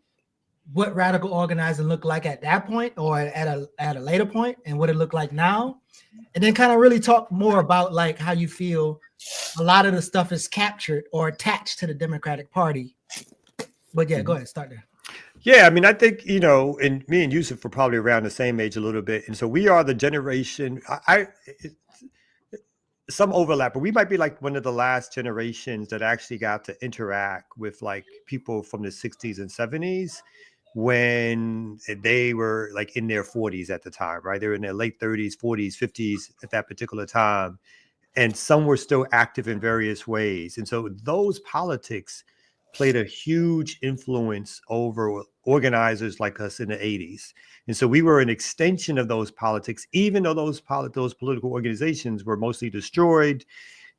what radical organizing looked like at that point or at a later point and what it looked like now? And then kind of really talk more about like how you feel a lot of the stuff is captured or attached to the Democratic Party. But yeah, go ahead, start there. Yeah, I mean, I think, you know, and me and Yusef were probably around the same age a little bit. And so we are the generation, some overlap, but we might be like one of the last generations that actually got to interact with like people from the 60s and 70s when they were like in their 40s at the time, right? They were in their late 30s, 40s, 50s at that particular time. And some were still active in various ways. And so those politics played a huge influence over organizers like us in the 80s. And so we were an extension of those politics, even though those political organizations were mostly destroyed.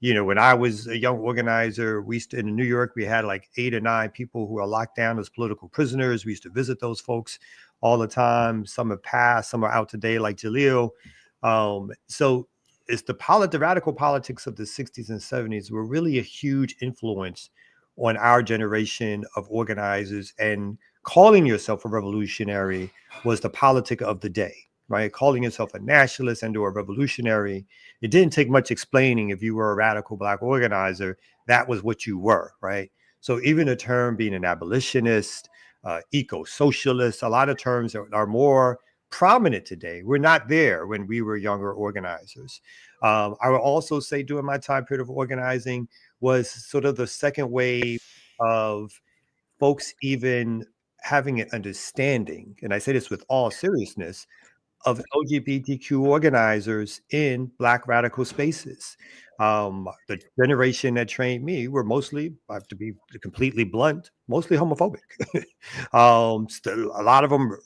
You know, when I was a young organizer, in New York, we had like 8 or 9 people who were locked down as political prisoners. We used to visit those folks all the time. Some have passed, some are out today, like Jaleel. So it's the radical politics of the 60s and 70s were really a huge influence on our generation of organizers, and calling yourself a revolutionary was the politic of the day, right? Calling yourself a nationalist and or a revolutionary. It didn't take much explaining if you were a radical Black organizer, that was what you were, right? So even the term being an abolitionist, eco-socialist, a lot of terms are more prominent today. We're not there when we were younger organizers. I would also say during my time period of organizing was sort of the second wave of folks even having an understanding, and I say this with all seriousness, of LGBTQ organizers in Black radical spaces. The generation that trained me were mostly, I have to be completely blunt, mostly homophobic. Still, a lot of them,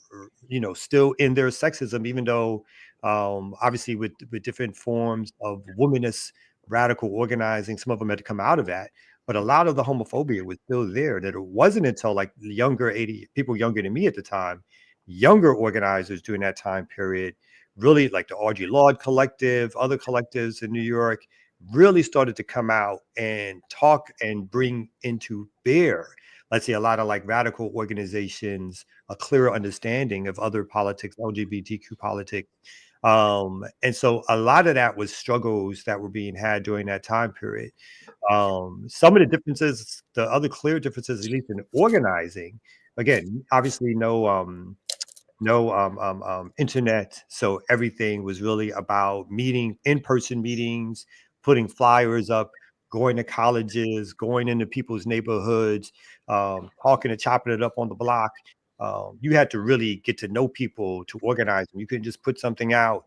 you know, still in their sexism, even though obviously with different forms of womanist radical organizing, some of them had to come out of that. But a lot of the homophobia was still there. That it wasn't until like people younger than me at the time, younger organizers during that time period, really like the Audre Lorde Collective, other collectives in New York, really started to come out and talk and bring into bear, let's say, a lot of like radical organizations, a clearer understanding of other politics, LGBTQ politics. And so a lot of that was struggles that were being had during that time period. Some of the differences, the other clear differences, at least in organizing, again, obviously no internet. So everything was really about in-person meetings, putting flyers up, going to colleges, going into people's neighborhoods, talking and chopping it up on the block. You had to really get to know people to organize them. You couldn't just put something out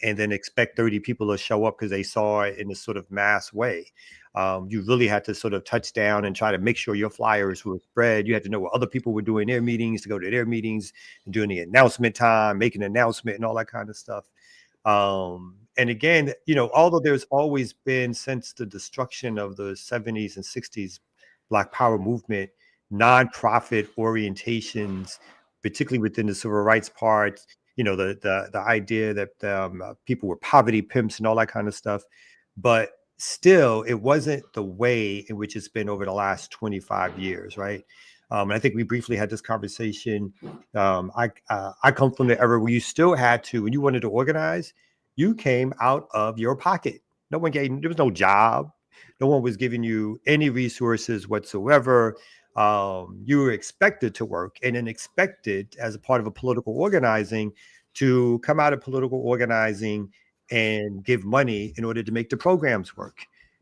and then expect 30 people to show up because they saw it in a sort of mass way. You really had to sort of touch down and try to make sure your flyers were spread. You had to know what other people were doing their meetings, to go to their meetings and doing the announcement time, making an announcement and all that kind of stuff. And again, although there's always been, since the destruction of the 70s and 60s Black Power movement, nonprofit orientations, particularly within the civil rights part, the idea that people were poverty pimps and all that kind of stuff. But still, it wasn't the way in which it's been over the last 25 years, right? And I think we briefly had this conversation. I come from the era where you still had to, when you wanted to organize, you came out of your pocket. There was no job. No one was giving you any resources whatsoever. You were expected to work, and then expected, as a part of a political organizing, to come out of political organizing and give money in order to make the programs work.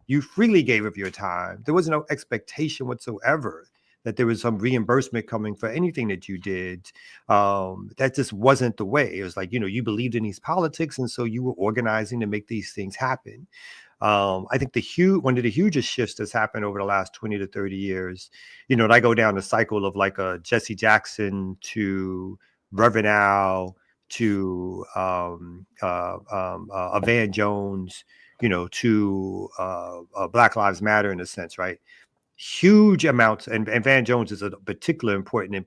You freely gave of your time. There was no expectation whatsoever that there was some reimbursement coming for anything that you did. That just wasn't the way. It was like, you believed in these politics, and so you were organizing to make these things happen. I think one of the hugest shifts that's happened over the last 20 to 30 years, and I go down the cycle of like a Jesse Jackson to Reverend Al to a Van Jones, to Black Lives Matter, in a sense, right? Huge amounts, and Van Jones is a particular important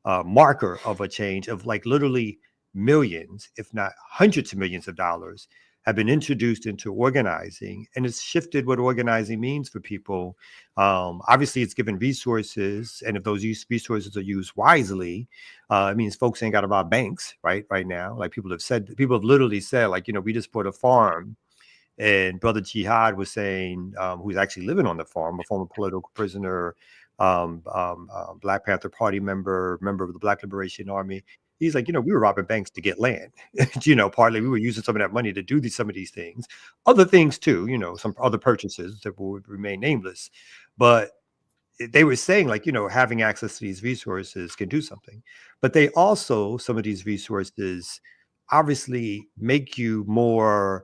marker of a change of like literally millions, if not hundreds of millions of dollars have been introduced into organizing, and it's shifted what organizing means for people. Obviously, it's given resources, and if those resources are used wisely, it means folks ain't got to rob banks, right now. Like people have literally said, like, we just bought a farm, and Brother Jihad was saying, who's actually living on the farm, a former political prisoner, Black Panther Party member of the Black Liberation Army. He's like, we were robbing banks to get land. Partly we were using some of that money to do some of these things. Other things too, some other purchases that would remain nameless. But they were saying, like, having access to these resources can do something. But they also, some of these resources obviously make you more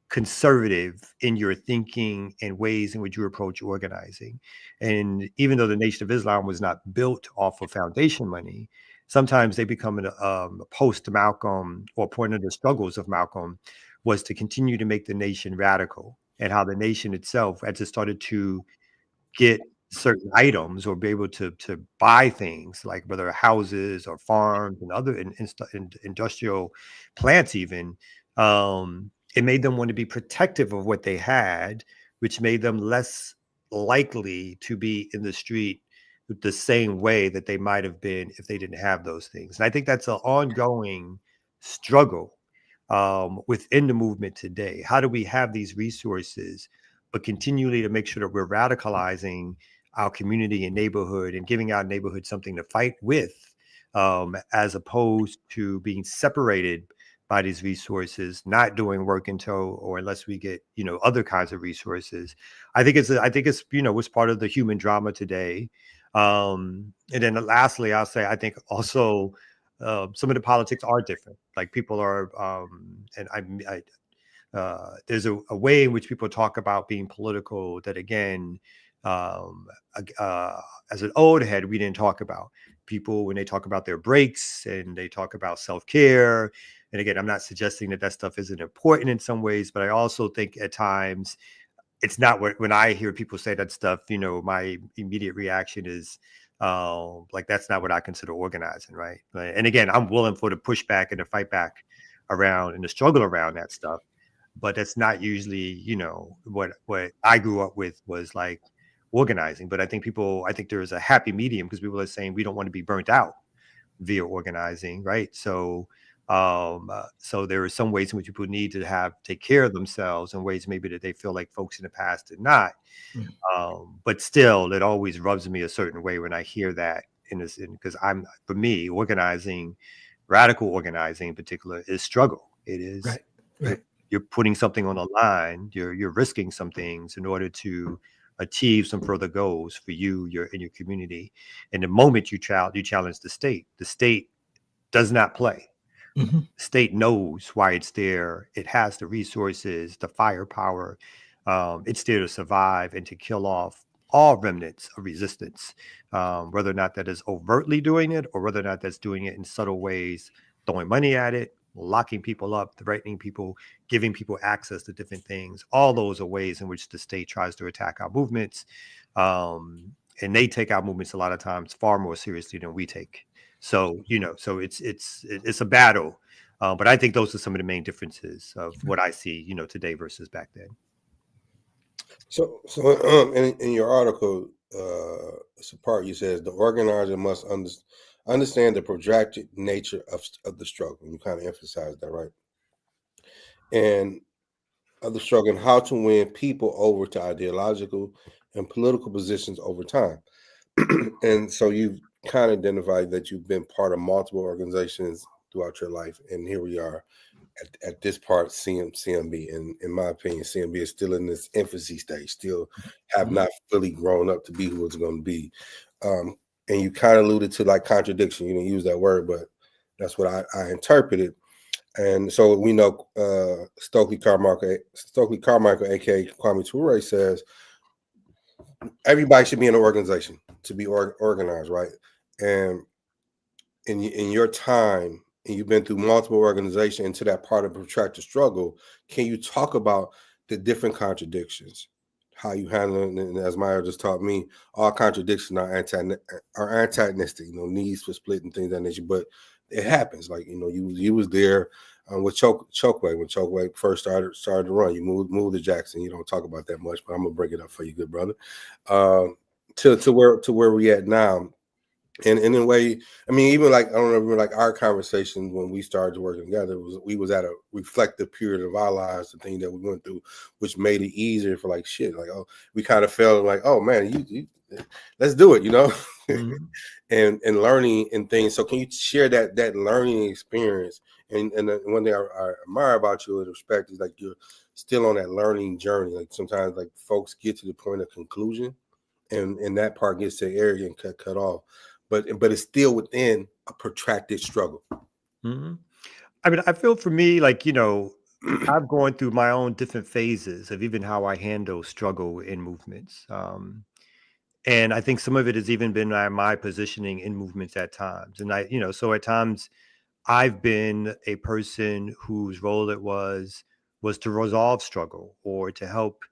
conservative in your thinking and ways in which you approach organizing. And even though the Nation of Islam was not built off of foundation money, sometimes they become a post Malcolm, or point of the struggles of Malcolm was to continue to make the nation radical, and how the nation itself, as it started to get certain items or be able to buy things, like whether houses or farms and other industrial plants even, it made them want to be protective of what they had, which made them less likely to be in the street the same way that they might have been if they didn't have those things. And I think that's an ongoing struggle within the movement today. How do we have these resources, but continually to make sure that we're radicalizing our community and neighborhood and giving our neighborhood something to fight with, as opposed to being separated by these resources, not doing work until or unless we get other kinds of resources. I think it's it's part of the human drama today. And then lastly, I'll say I think also some of the politics are different. Like people are, and there's a way in which people talk about being political that, again, as an old head, we didn't talk about. People, when they talk about their breaks and they talk about self-care, and again, I'm not suggesting that stuff isn't important in some ways, but I also think at times it's not when I hear people say that stuff, my immediate reaction is like, that's not what I consider organizing, right? And again, I'm willing for the pushback and the fight back around and the struggle around that stuff, but that's not usually, what I grew up with was like organizing. But I think there is a happy medium, because people are saying we don't want to be burnt out via organizing, right? So so there are some ways in which people need to take care of themselves in ways maybe that they feel like folks in the past did not. But still, it always rubs me a certain way when I hear that because for me, organizing, radical organizing in particular, is struggle. It is, right. You're putting something on the line. You're risking some things in order to achieve some further goals for you, in your community. And the moment you challenge the state does not play. Mm-hmm. The state knows why it's there. It has the resources, the firepower, It's there to survive and to kill off all remnants of resistance, whether or not that is overtly doing it or whether or not that's doing it in subtle ways, throwing money at it, locking people up, threatening people, giving people access to different things. All those are ways in which the state tries to attack our movements. And they take our movements a lot of times far more seriously than we take. So, so it's a battle. But I think those are some of the main differences of what I see, today versus back then. So in your article, it's a part you says the organizer must understand the protracted nature of the struggle. You kind of emphasize that, right? And of the struggle and how to win people over to ideological and political positions over time. And so you've kind of identified that you've been part of multiple organizations throughout your life, and here we are at this part, CMB. And in my opinion, CMB is still in this infancy stage, still have not fully grown up to be who it's going to be. And you kind of alluded to like contradiction. You didn't use that word, but that's what I interpreted. And so we know Stokely Carmichael, aka Kwame Ture, says everybody should be in an organization to be organized, right? And in your time, and you've been through multiple organizations into that part of protracted struggle, can you talk about the different contradictions, how you handle it? And as Maya just taught me, all contradictions are antagonistic, needs for split and things of that nature. But it happens. Like, you was there with Chokeway when Chokeway first started to run. You moved to Jackson. You don't talk about that much, but I'm gonna bring it up for you, good brother. To where we at now. And in a way, I mean, even like, I don't know, even like our conversation when we started working together, we was at a reflective period of our lives, the thing that we went through, which made it easier for like shit. Like, oh, we kind of felt like, oh man, you let's do it, Mm-hmm. and learning and things. So can you share that learning experience? And one thing I admire about you in respect is like you're still on that learning journey. Like sometimes like folks get to the point of conclusion, and that part gets to area and cut off. But it's still within a protracted struggle. Mm-hmm. I mean, I feel for me, like, I've gone through my own different phases of even how I handle struggle in movements. And I think some of it has even been my positioning in movements at times. And so at times I've been a person whose role it was to resolve struggle or to help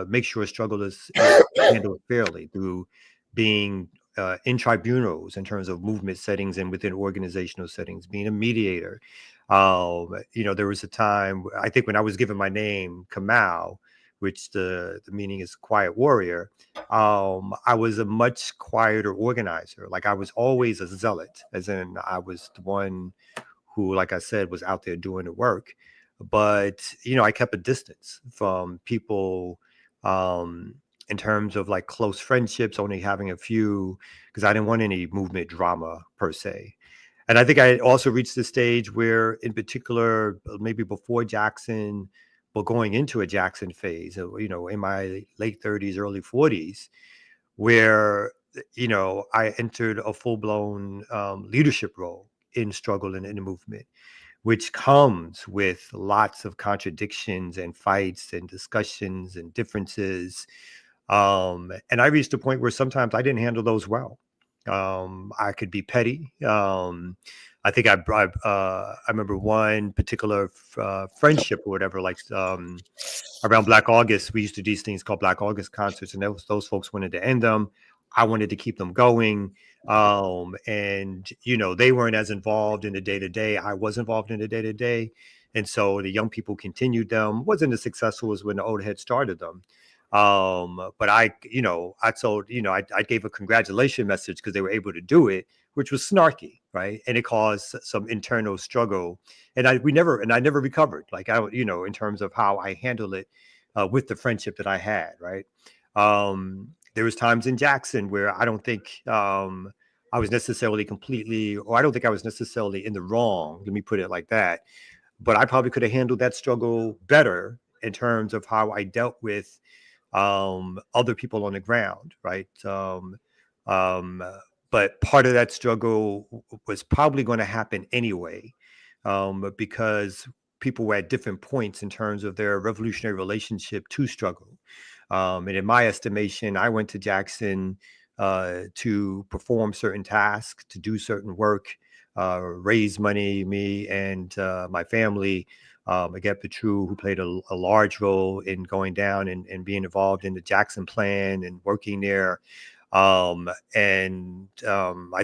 make sure struggle is handled fairly through being in tribunals in terms of movement settings and within organizational settings, being a mediator. There was a time, I think, when I was given my name, Kamau, which the meaning is quiet warrior. I was a much quieter organizer. Like I was always a zealot, as in I was the one who, like I said, was out there doing the work. But, I kept a distance from people in terms of like close friendships, only having a few, because I didn't want any movement drama per se. And I think I also reached the stage where, in particular, maybe before Jackson, but going into a Jackson phase, in my late 30s, early 40s, where, I entered a full-blown leadership role in struggle and in the movement, which comes with lots of contradictions and fights and discussions and differences. And I reached a point where sometimes I didn't handle those well. I could be petty. I think I remember one particular friendship or whatever, like around Black August, we used to do these things called Black August concerts, and those folks wanted to end them. I wanted to keep them going. And they weren't as involved in the day-to-day. I was involved in the day-to-day. And so the young people continued them. Wasn't as successful as when the old head started them. But I gave a congratulation message because they were able to do it, which was snarky, right? And it caused some internal struggle. And I never recovered. Like in terms of how I handled it with the friendship that I had, right? There was times in Jackson where I don't think I was necessarily I don't think I was necessarily in the wrong. Let me put it like that. But I probably could have handled that struggle better in terms of how I dealt with other people on the ground, right? But part of that struggle was probably going to happen anyway, because people were at different points in terms of their revolutionary relationship to struggle. And in my estimation, I went to Jackson to perform certain tasks, to do certain work, raise money, me and my family. Again, Petru, who played a large role in going down and being involved in the Jackson plan and working there. I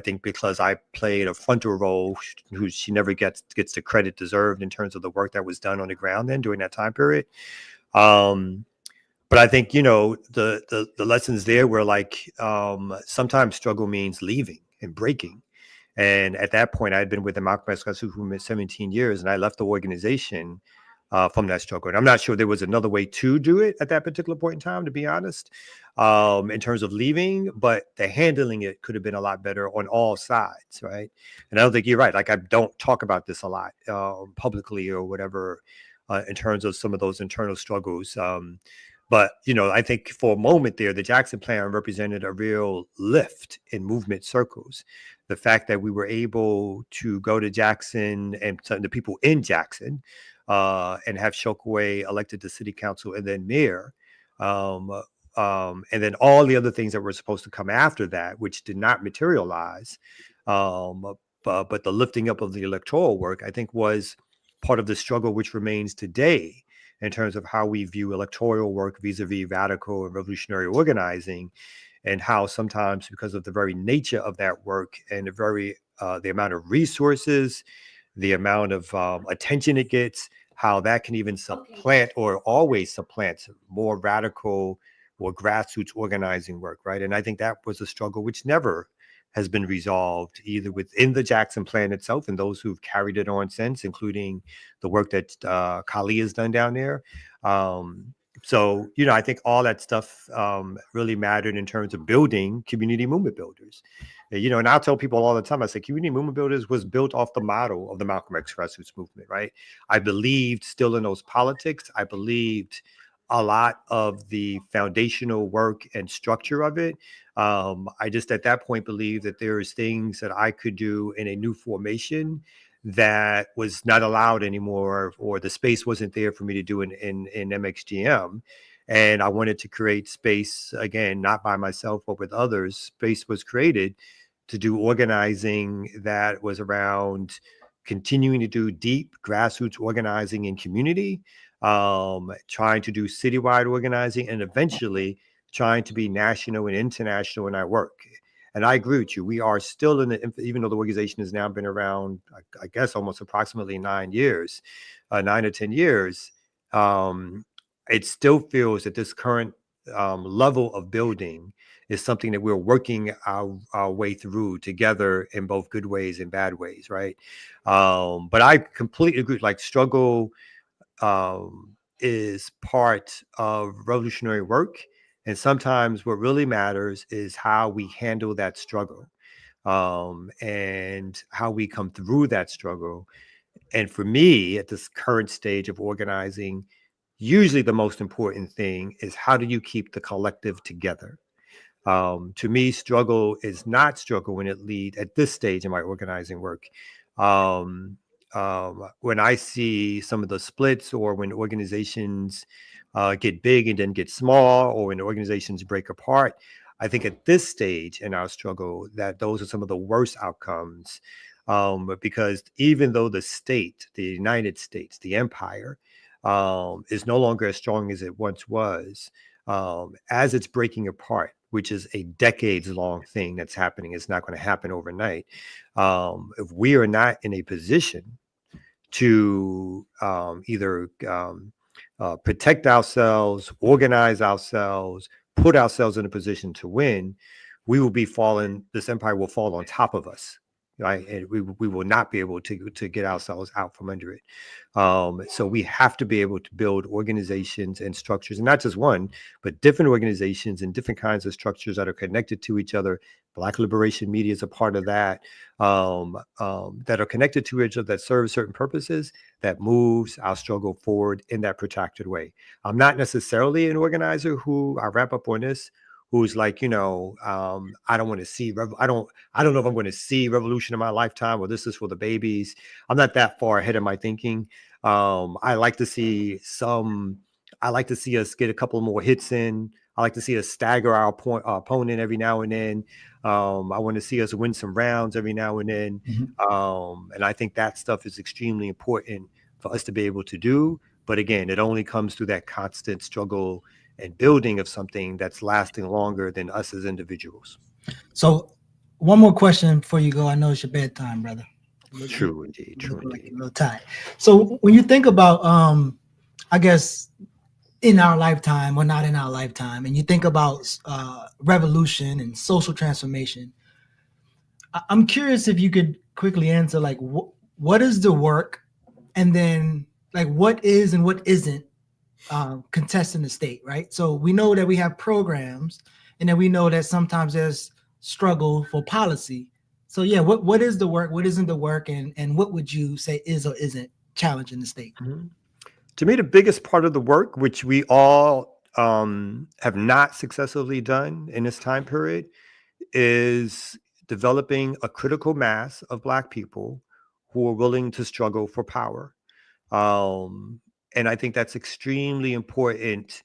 think because I played a frontal role, who she never gets the credit deserved in terms of the work that was done on the ground then during that time period. But I think, the lessons there were like, sometimes struggle means leaving and breaking. And at that point, I had been with the Malcolm X movement 17 years, and I left the organization from that struggle. And I'm not sure there was another way to do it at that particular point in time, to be honest, in terms of leaving, but the handling it could have been a lot better on all sides, right? And I don't think you're right. Like, I don't talk about this a lot publicly or whatever in terms of some of those internal struggles. But, I think for a moment there, the Jackson plan represented a real lift in movement circles. The fact that we were able to go to Jackson and the people in Jackson and have Shakur elected to city council and then mayor. And then all the other things that were supposed to come after that, which did not materialize. But the lifting up of the electoral work, I think, was part of the struggle which remains today in terms of how we view electoral work vis-a-vis radical and revolutionary organizing, and how sometimes, because of the very nature of that work and the amount of resources, the amount of attention it gets, how that can even supplant or always supplant more radical or grassroots organizing work, right? And I think that was a struggle which never has been resolved, either within the Jackson plan itself and those who've carried it on since, including the work that Kali has done down there. So, I think all that stuff really mattered in terms of building community movement builders. And I'll tell people all the time, I say community movement builders was built off the model of the Malcolm X grassroots movement, right? I believed still in those politics. I believed a lot of the foundational work and structure of it. I just at that point believed that there is things that I could do in a new formation that was not allowed anymore, or the space wasn't there for me to do in MXGM. And I wanted to create space, again, not by myself, but with others. Space was created to do organizing that was around continuing to do deep grassroots organizing in community, trying to do citywide organizing, and eventually trying to be national and international in our work. And I agree with you. We are still even though the organization has now been around, I guess, almost approximately 9 years, 9 or 10 years, it still feels that this current level of building is something that we're working our way through together in both good ways and bad ways, right? But I completely agree. Like, struggle is part of revolutionary work. And sometimes what really matters is how we handle that struggle and how we come through that struggle. And for me, at this current stage of organizing, usually the most important thing is, how do you keep the collective together? To me, struggle is not struggle when it leads at this stage in my organizing work. When I see some of the splits, or when organizations get big and then get small, or when organizations break apart, I think at this stage in our struggle that those are some of the worst outcomes, because even though the state, the United States, the empire, is no longer as strong as it once was, as it's breaking apart, which is a decades-long thing that's happening. It's not going to happen overnight. If we are not in a position to either protect ourselves, organize ourselves, put ourselves in a position to win, we will be falling. This empire will fall on top of us, right? And we will not be able to get ourselves out from under it. So we have to be able to build organizations and structures, and not just one, but different organizations and different kinds of structures that are connected to each other. Black Liberation Media is a part of that, that are connected to each other, that serve certain purposes, that moves our struggle forward in that protracted way. I'm not necessarily an organizer who, I wrap up on this, who's like, I don't want to see, I don't know if I'm going to see revolution in my lifetime, or this is for the babies. I'm not that far ahead of my thinking. I like to see us get a couple more hits in. I like to see us stagger our opponent every now and then. I want to see us win some rounds every now and then. And I think that stuff is extremely important for us to be able to do. But again, it only comes through that constant struggle and building of something that's lasting longer than us as individuals. So one more question before you go. I know it's your bedtime, brother. True indeed. Like a little tight. So when you think about, I guess, in our lifetime or not in our lifetime, and you think about revolution and social transformation, I'm curious if you could quickly answer, like, what is the work, and then like what is and what isn't contesting the state, right? So we know that we have programs, and then we know that sometimes there's struggle for policy. So yeah, what is the work, what isn't the work, and what would you say is or isn't challenging the state? To me, the biggest part of the work, which we all have not successfully done in this time period, is developing a critical mass of Black people who are willing to struggle for power. And I think that's extremely important.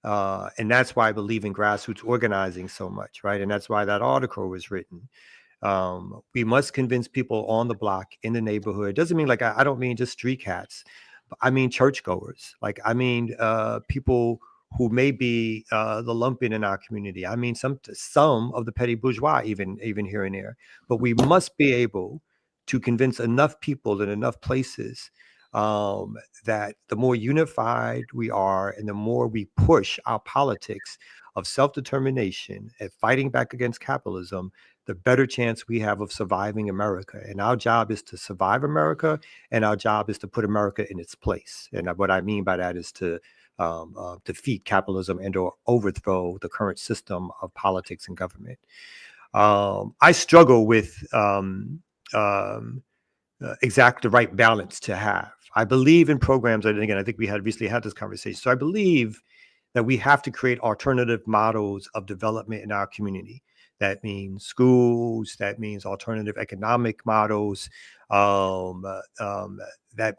And that's why I believe in grassroots organizing so much, right? And that's why that article was written. We must convince people on the block, in the neighborhood. It doesn't mean like, I don't mean just street cats. I mean churchgoers. Like, I mean people who may be the lumpen in our community. I mean some of the petty bourgeois, even here and there. But we must be able to convince enough people in enough places that the more unified we are and the more we push our politics of self-determination and fighting back against capitalism, the better chance we have of surviving America. And our job is to survive America, and our job is to put America in its place. And what I mean by that is to defeat capitalism and or overthrow the current system of politics and government. I struggle with exact the right balance to have. I believe in programs, and again, I think we had recently had this conversation. So I believe that we have to create alternative models of development in our community. That means schools, that means alternative economic models, that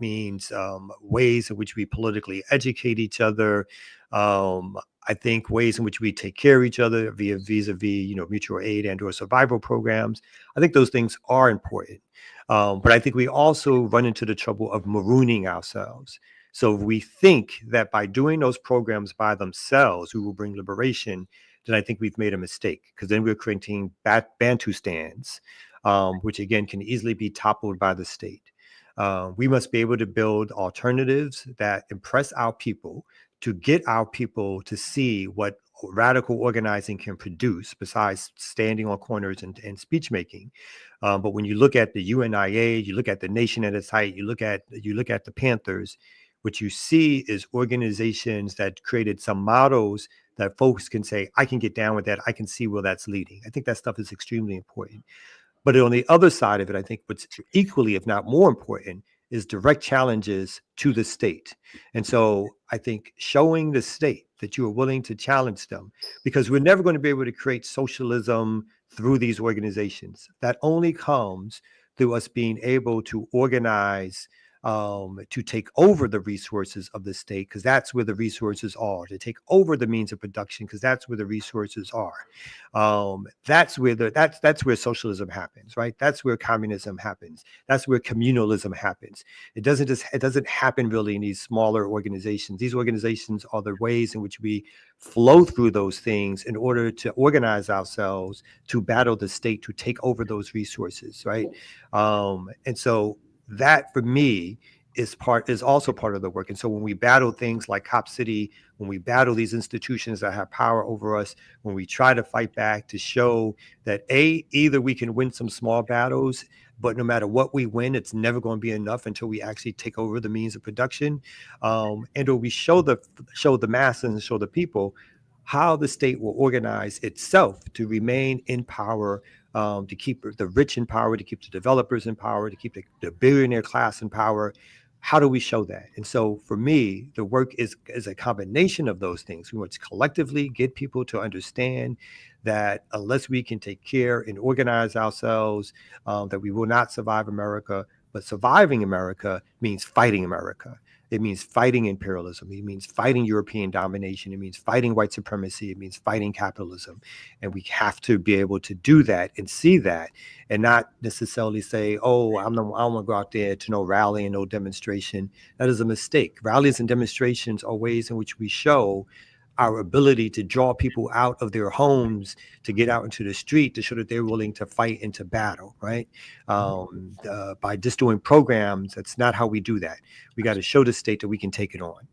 means ways in which we politically educate each other. I think ways in which we take care of each other vis-a-vis, mutual aid and or survival programs. I think those things are important. But I think we also run into the trouble of marooning ourselves. So if we think that by doing those programs by themselves, we will bring liberation, then I think we've made a mistake, because then we're creating Bantustans, which again can easily be toppled by the state. We must be able to build alternatives that impress our people, to get our people to see what radical organizing can produce besides standing on corners and speech making. But when you look at the UNIA, you look at the Nation at its height, you look at the Panthers, what you see is organizations that created some models that folks can say, I can get down with that. I can see where that's leading. I think that stuff is extremely important. But on the other side of it, I think what's equally, if not more important, is direct challenges to the state. And so I think showing the state that you are willing to challenge them, because we're never going to be able to create socialism through these organizations. That only comes through us being able to organize to take over the resources of the state, because that's where the resources are, to take over the means of production, because that's where the resources are. That's where socialism happens, right? That's where communism happens. That's where communalism happens. It doesn't happen really in these smaller organizations. These organizations are the ways in which we flow through those things in order to organize ourselves to battle the state, to take over those resources, right? And so that for me is also part of the work. And so when we battle things like Cop City, when we battle these institutions that have power over us, when we try to fight back to show that either we can win some small battles, but no matter what we win, it's never going to be enough until we actually take over the means of production, and or we show the masses and show the people how the state will organize itself to remain in power, to keep the rich in power, to keep the developers in power, to keep the billionaire class in power. How do we show that? And so for me, the work is a combination of those things. We want to collectively get people to understand that unless we can take care and organize ourselves, that we will not survive America. But surviving America means fighting America. It means fighting imperialism. It means fighting European domination. It means fighting white supremacy. It means fighting capitalism. And we have to be able to do that and see that, and not necessarily say, oh, I don't want to go out there to no rally and no demonstration. That is a mistake. Rallies and demonstrations are ways in which we show our ability to draw people out of their homes to get out into the street to show that they're willing to fight into battle, right? By just doing programs, that's not how we do that. We got to show the state that we can take it on.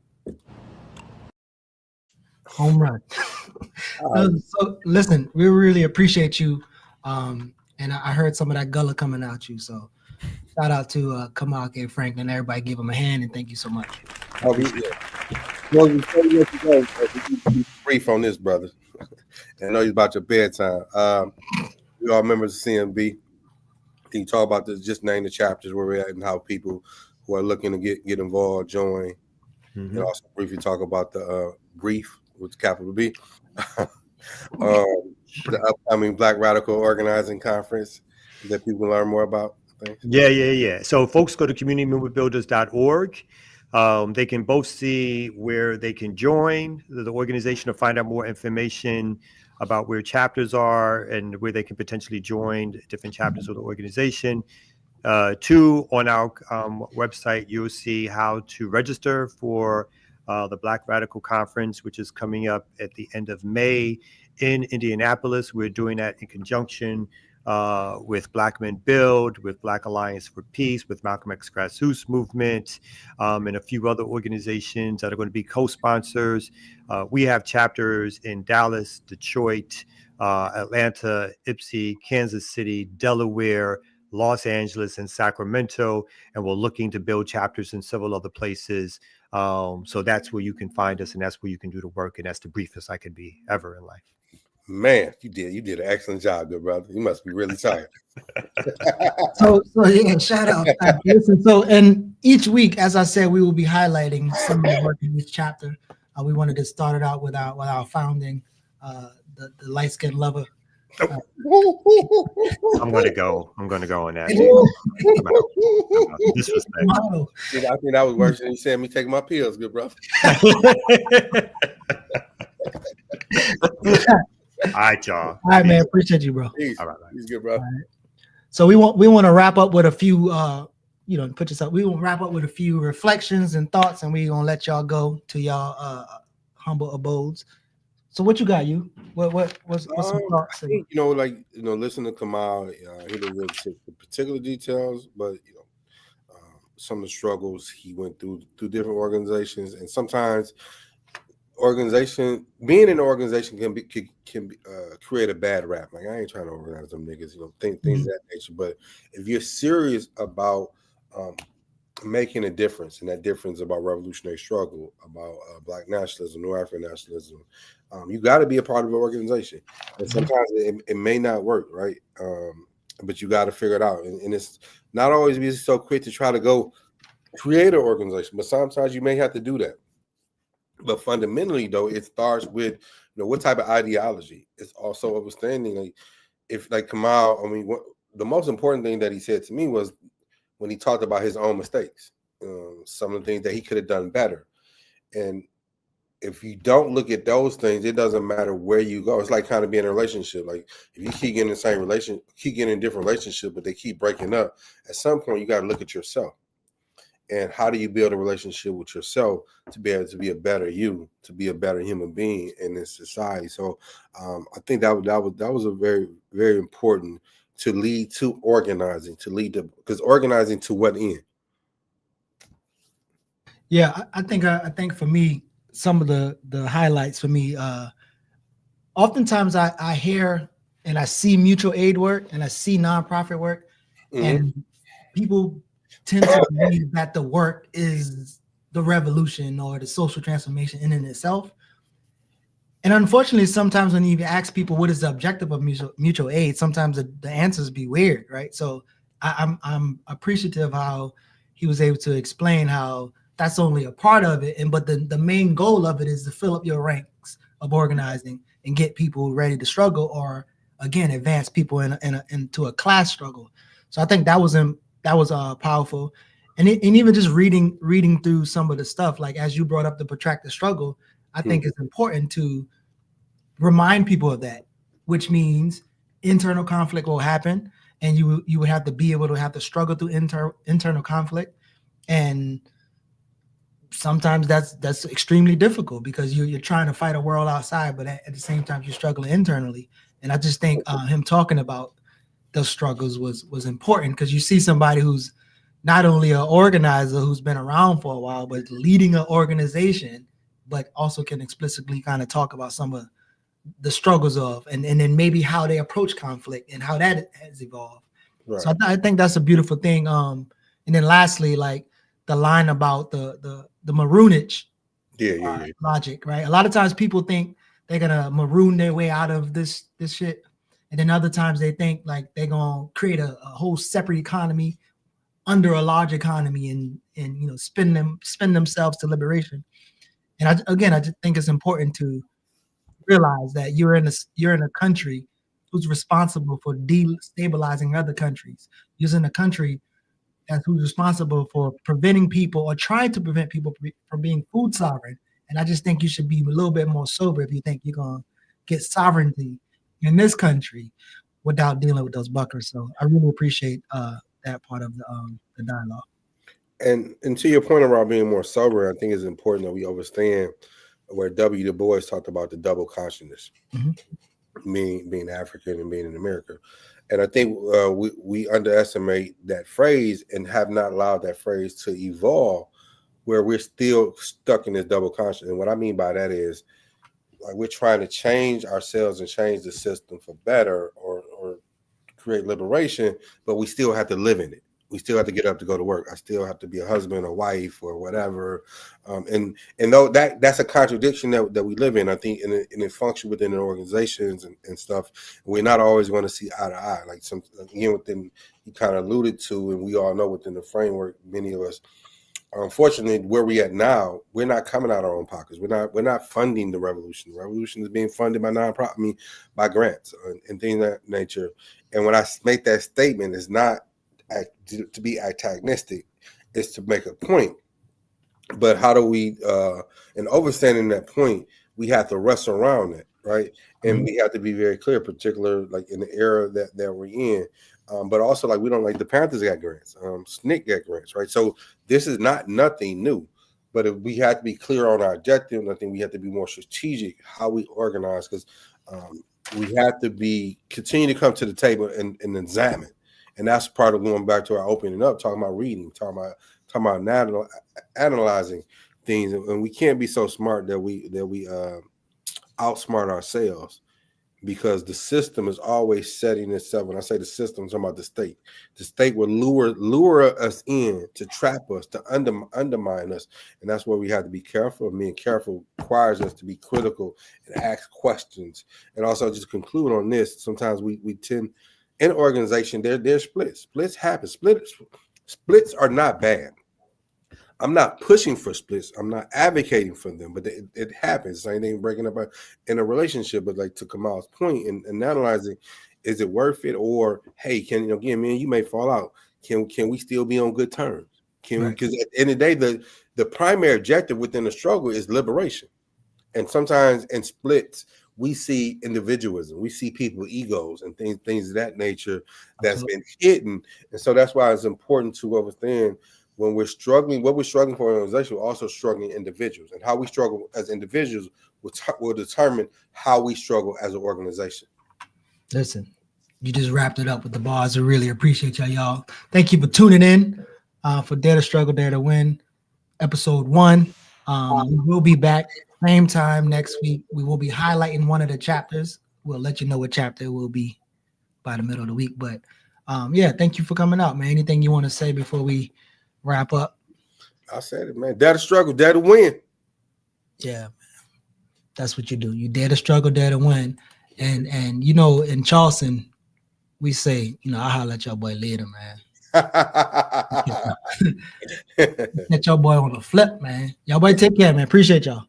Home run. So listen, we really appreciate you. And I heard some of that gullah coming out you. So shout out to Kamau and Franklin. Everybody give them a hand and thank you so much. Oh, well, before we let you go, be brief on this, brother. I know it's about your bedtime. We all members of CMB. Can you talk about this? Just name the chapters where we're at and how people who are looking to get involved join. And also briefly talk about the brief with capital B, the upcoming Black Radical Organizing Conference that people can learn more about. Yeah. So folks go to communitymovementbuilders.org. They can both see where they can join the organization to find out more information about where chapters are and where they can potentially join different chapters of the organization. Two, on our website, you'll see how to register for the Black Radical Conference, which is coming up at the end of May in Indianapolis. We're doing that in conjunction with Black Men Build, with Black Alliance for Peace, with Malcolm X Grassroots Movement, and a few other organizations that are going to be co-sponsors. We have chapters in Dallas, Detroit, Atlanta, Ypsi, Kansas City, Delaware, Los Angeles, and Sacramento, and we're looking to build chapters in several other places. So that's where you can find us, and that's where you can do the work, and that's the briefest I could be ever in life. Man, you did an excellent job, good brother. You must be really tired. So yeah, shout out. Listen, so and each week, as I said, we will be highlighting some of the work in each chapter. We wanted to start it out with our founding, the light skinned lover. I'm gonna go on that. Disrespect. I think that was worse than you saying me taking my pills, good brother. All right, y'all. All right, man. Appreciate you, bro. Peace. All right, he's good, bro. Right. So we want to wrap up with a few, put yourself. We will wrap up with a few reflections and thoughts, and we gonna let y'all go to y'all humble abodes. So what you got, you? What's some thoughts? I think, listen to Kamau. He didn't really take the particular details, but some of the struggles he went through different organizations, and sometimes being in an organization can create a bad rap. Like, I ain't trying to organize them niggas, things of that nature. But if you're serious about making a difference, and that difference about revolutionary struggle, about Black nationalism, New African nationalism, you got to be a part of an organization. And sometimes it may not work, right? But you got to figure it out. And it's not always be so quick to try to go create an organization, but sometimes you may have to do that. But fundamentally, though, it starts with, what type of ideology. It's also understanding, like Kamau, the most important thing that he said to me was when he talked about his own mistakes, some of the things that he could have done better. And if you don't look at those things, it doesn't matter where you go. It's like kind of being in a relationship. Like, if you keep getting in the same relationship, keep getting in different relationships, but they keep breaking up, at some point you got to look at yourself. And how do you build a relationship with yourself to be able to be a better you, to be a better human being in this society? So I think that was a very, very important to lead to organizing, because organizing to what end? Yeah, I think for me, some of the highlights for me, oftentimes I hear and I see mutual aid work and I see nonprofit work, and people tend to believe that the work is the revolution or the social transformation in itself. And unfortunately, sometimes when you ask people what is the objective of mutual aid, sometimes the answers be weird, right? So I'm appreciative how he was able to explain how that's only a part of it, but the main goal of it is to fill up your ranks of organizing and get people ready to struggle, or again, advance people into a class struggle. So I think that was powerful. and even just reading through some of the stuff, like as you brought up the protracted struggle, I think it's important to remind people of that, which means internal conflict will happen, and you would have to be able to have to struggle through internal conflict, and sometimes that's extremely difficult because you're trying to fight a world outside, but at the same time you're struggling internally. And I just think him talking about those struggles was important, because you see somebody who's not only an organizer who's been around for a while, but leading an organization, but also can explicitly kind of talk about some of the struggles of, and then maybe how they approach conflict and how that has evolved. Right. So I think that's a beautiful thing. And then lastly, like the line about the maroonage logic, right? A lot of times people think they're gonna maroon their way out of this shit, and then other times they think like they're gonna create a whole separate economy under a large economy and you know spin themselves to liberation. And I just think it's important to realize that you're in a country who's responsible for destabilizing other countries. You're in a country who's responsible for preventing people or trying to prevent people from being food sovereign. And I just think you should be a little bit more sober if you think you're gonna get sovereignty in this country without dealing with those buckers. So I really appreciate that part of the dialogue. And to your point about being more sober, I think it's important that we understand where W. Du Bois talked about the double consciousness, being African and being in America. And I think we underestimate that phrase and have not allowed that phrase to evolve, where we're still stuck in this double consciousness. And what I mean by that is, like, we're trying to change ourselves and change the system for better or create liberation, but we still have to live in it. We still have to get up to go to work. I still have to be a husband or wife or whatever. And though that's a contradiction that we live in, I think, and it functions within the organizations and stuff. We're not always going to see eye to eye. Like within, you kind of alluded to, and we all know within the framework, many of us, unfortunately, where we at now, we're not coming out of our own pockets. We're not funding the revolution. The revolution is being funded by nonprofit, by grants and things of that nature. And when I make that statement, it's not to be antagonistic, it's to make a point. But how do we, in understanding that point, we have to wrestle around it, right? And we have to be very clear, particularly like in the era that we're in. But also, like, we don't, like, the Panthers got grants, SNCC got grants, right? So this is nothing new, but if we have to be clear on our objective. I think we have to be more strategic how we organize, because we have to continue to come to the table and examine. And that's part of going back to our opening up, talking about reading, talking about analyzing things. And we can't be so smart that we outsmart ourselves, because the system is always setting itself. When I say the system, I'm talking about the state. The state will lure us in to trap us, to undermine us. And that's where we have to be careful. Being careful requires us to be critical and ask questions. And also, just conclude on this, sometimes we tend, in an organization, there's splits. Splits happen. Splits are not bad. I'm not pushing for splits. I'm not advocating for them, but it happens. Same thing breaking up in a relationship. But like to Kamau's point and analyzing, is it worth it? Or, hey, again, me and you may fall out. Can we still be on good terms? Because at the end of the day, the primary objective within the struggle is liberation. And sometimes in splits, we see individualism, we see people egos and things of that nature that's been hidden. And so that's why it's important to understand, when we're struggling, what we're struggling for an organization, we're also struggling individuals. And how we struggle as individuals will determine how we struggle as an organization. Listen, you just wrapped it up with the bars. I really appreciate y'all. Thank you for tuning in for Dare to Struggle, Dare to Win, episode 1. We will be back same time next week. We will be highlighting one of the chapters. We'll let you know what chapter it will be by the middle of the week. But thank you for coming out, man. Anything you want to say before we wrap up? I said it, man. Dare to struggle, dare to win. Yeah, man. That's what you do. You dare to struggle, dare to win. And in Charleston, we say, I holla at your boy later, man. Get your boy on the flip, man. Y'all boy take care, man. Appreciate y'all.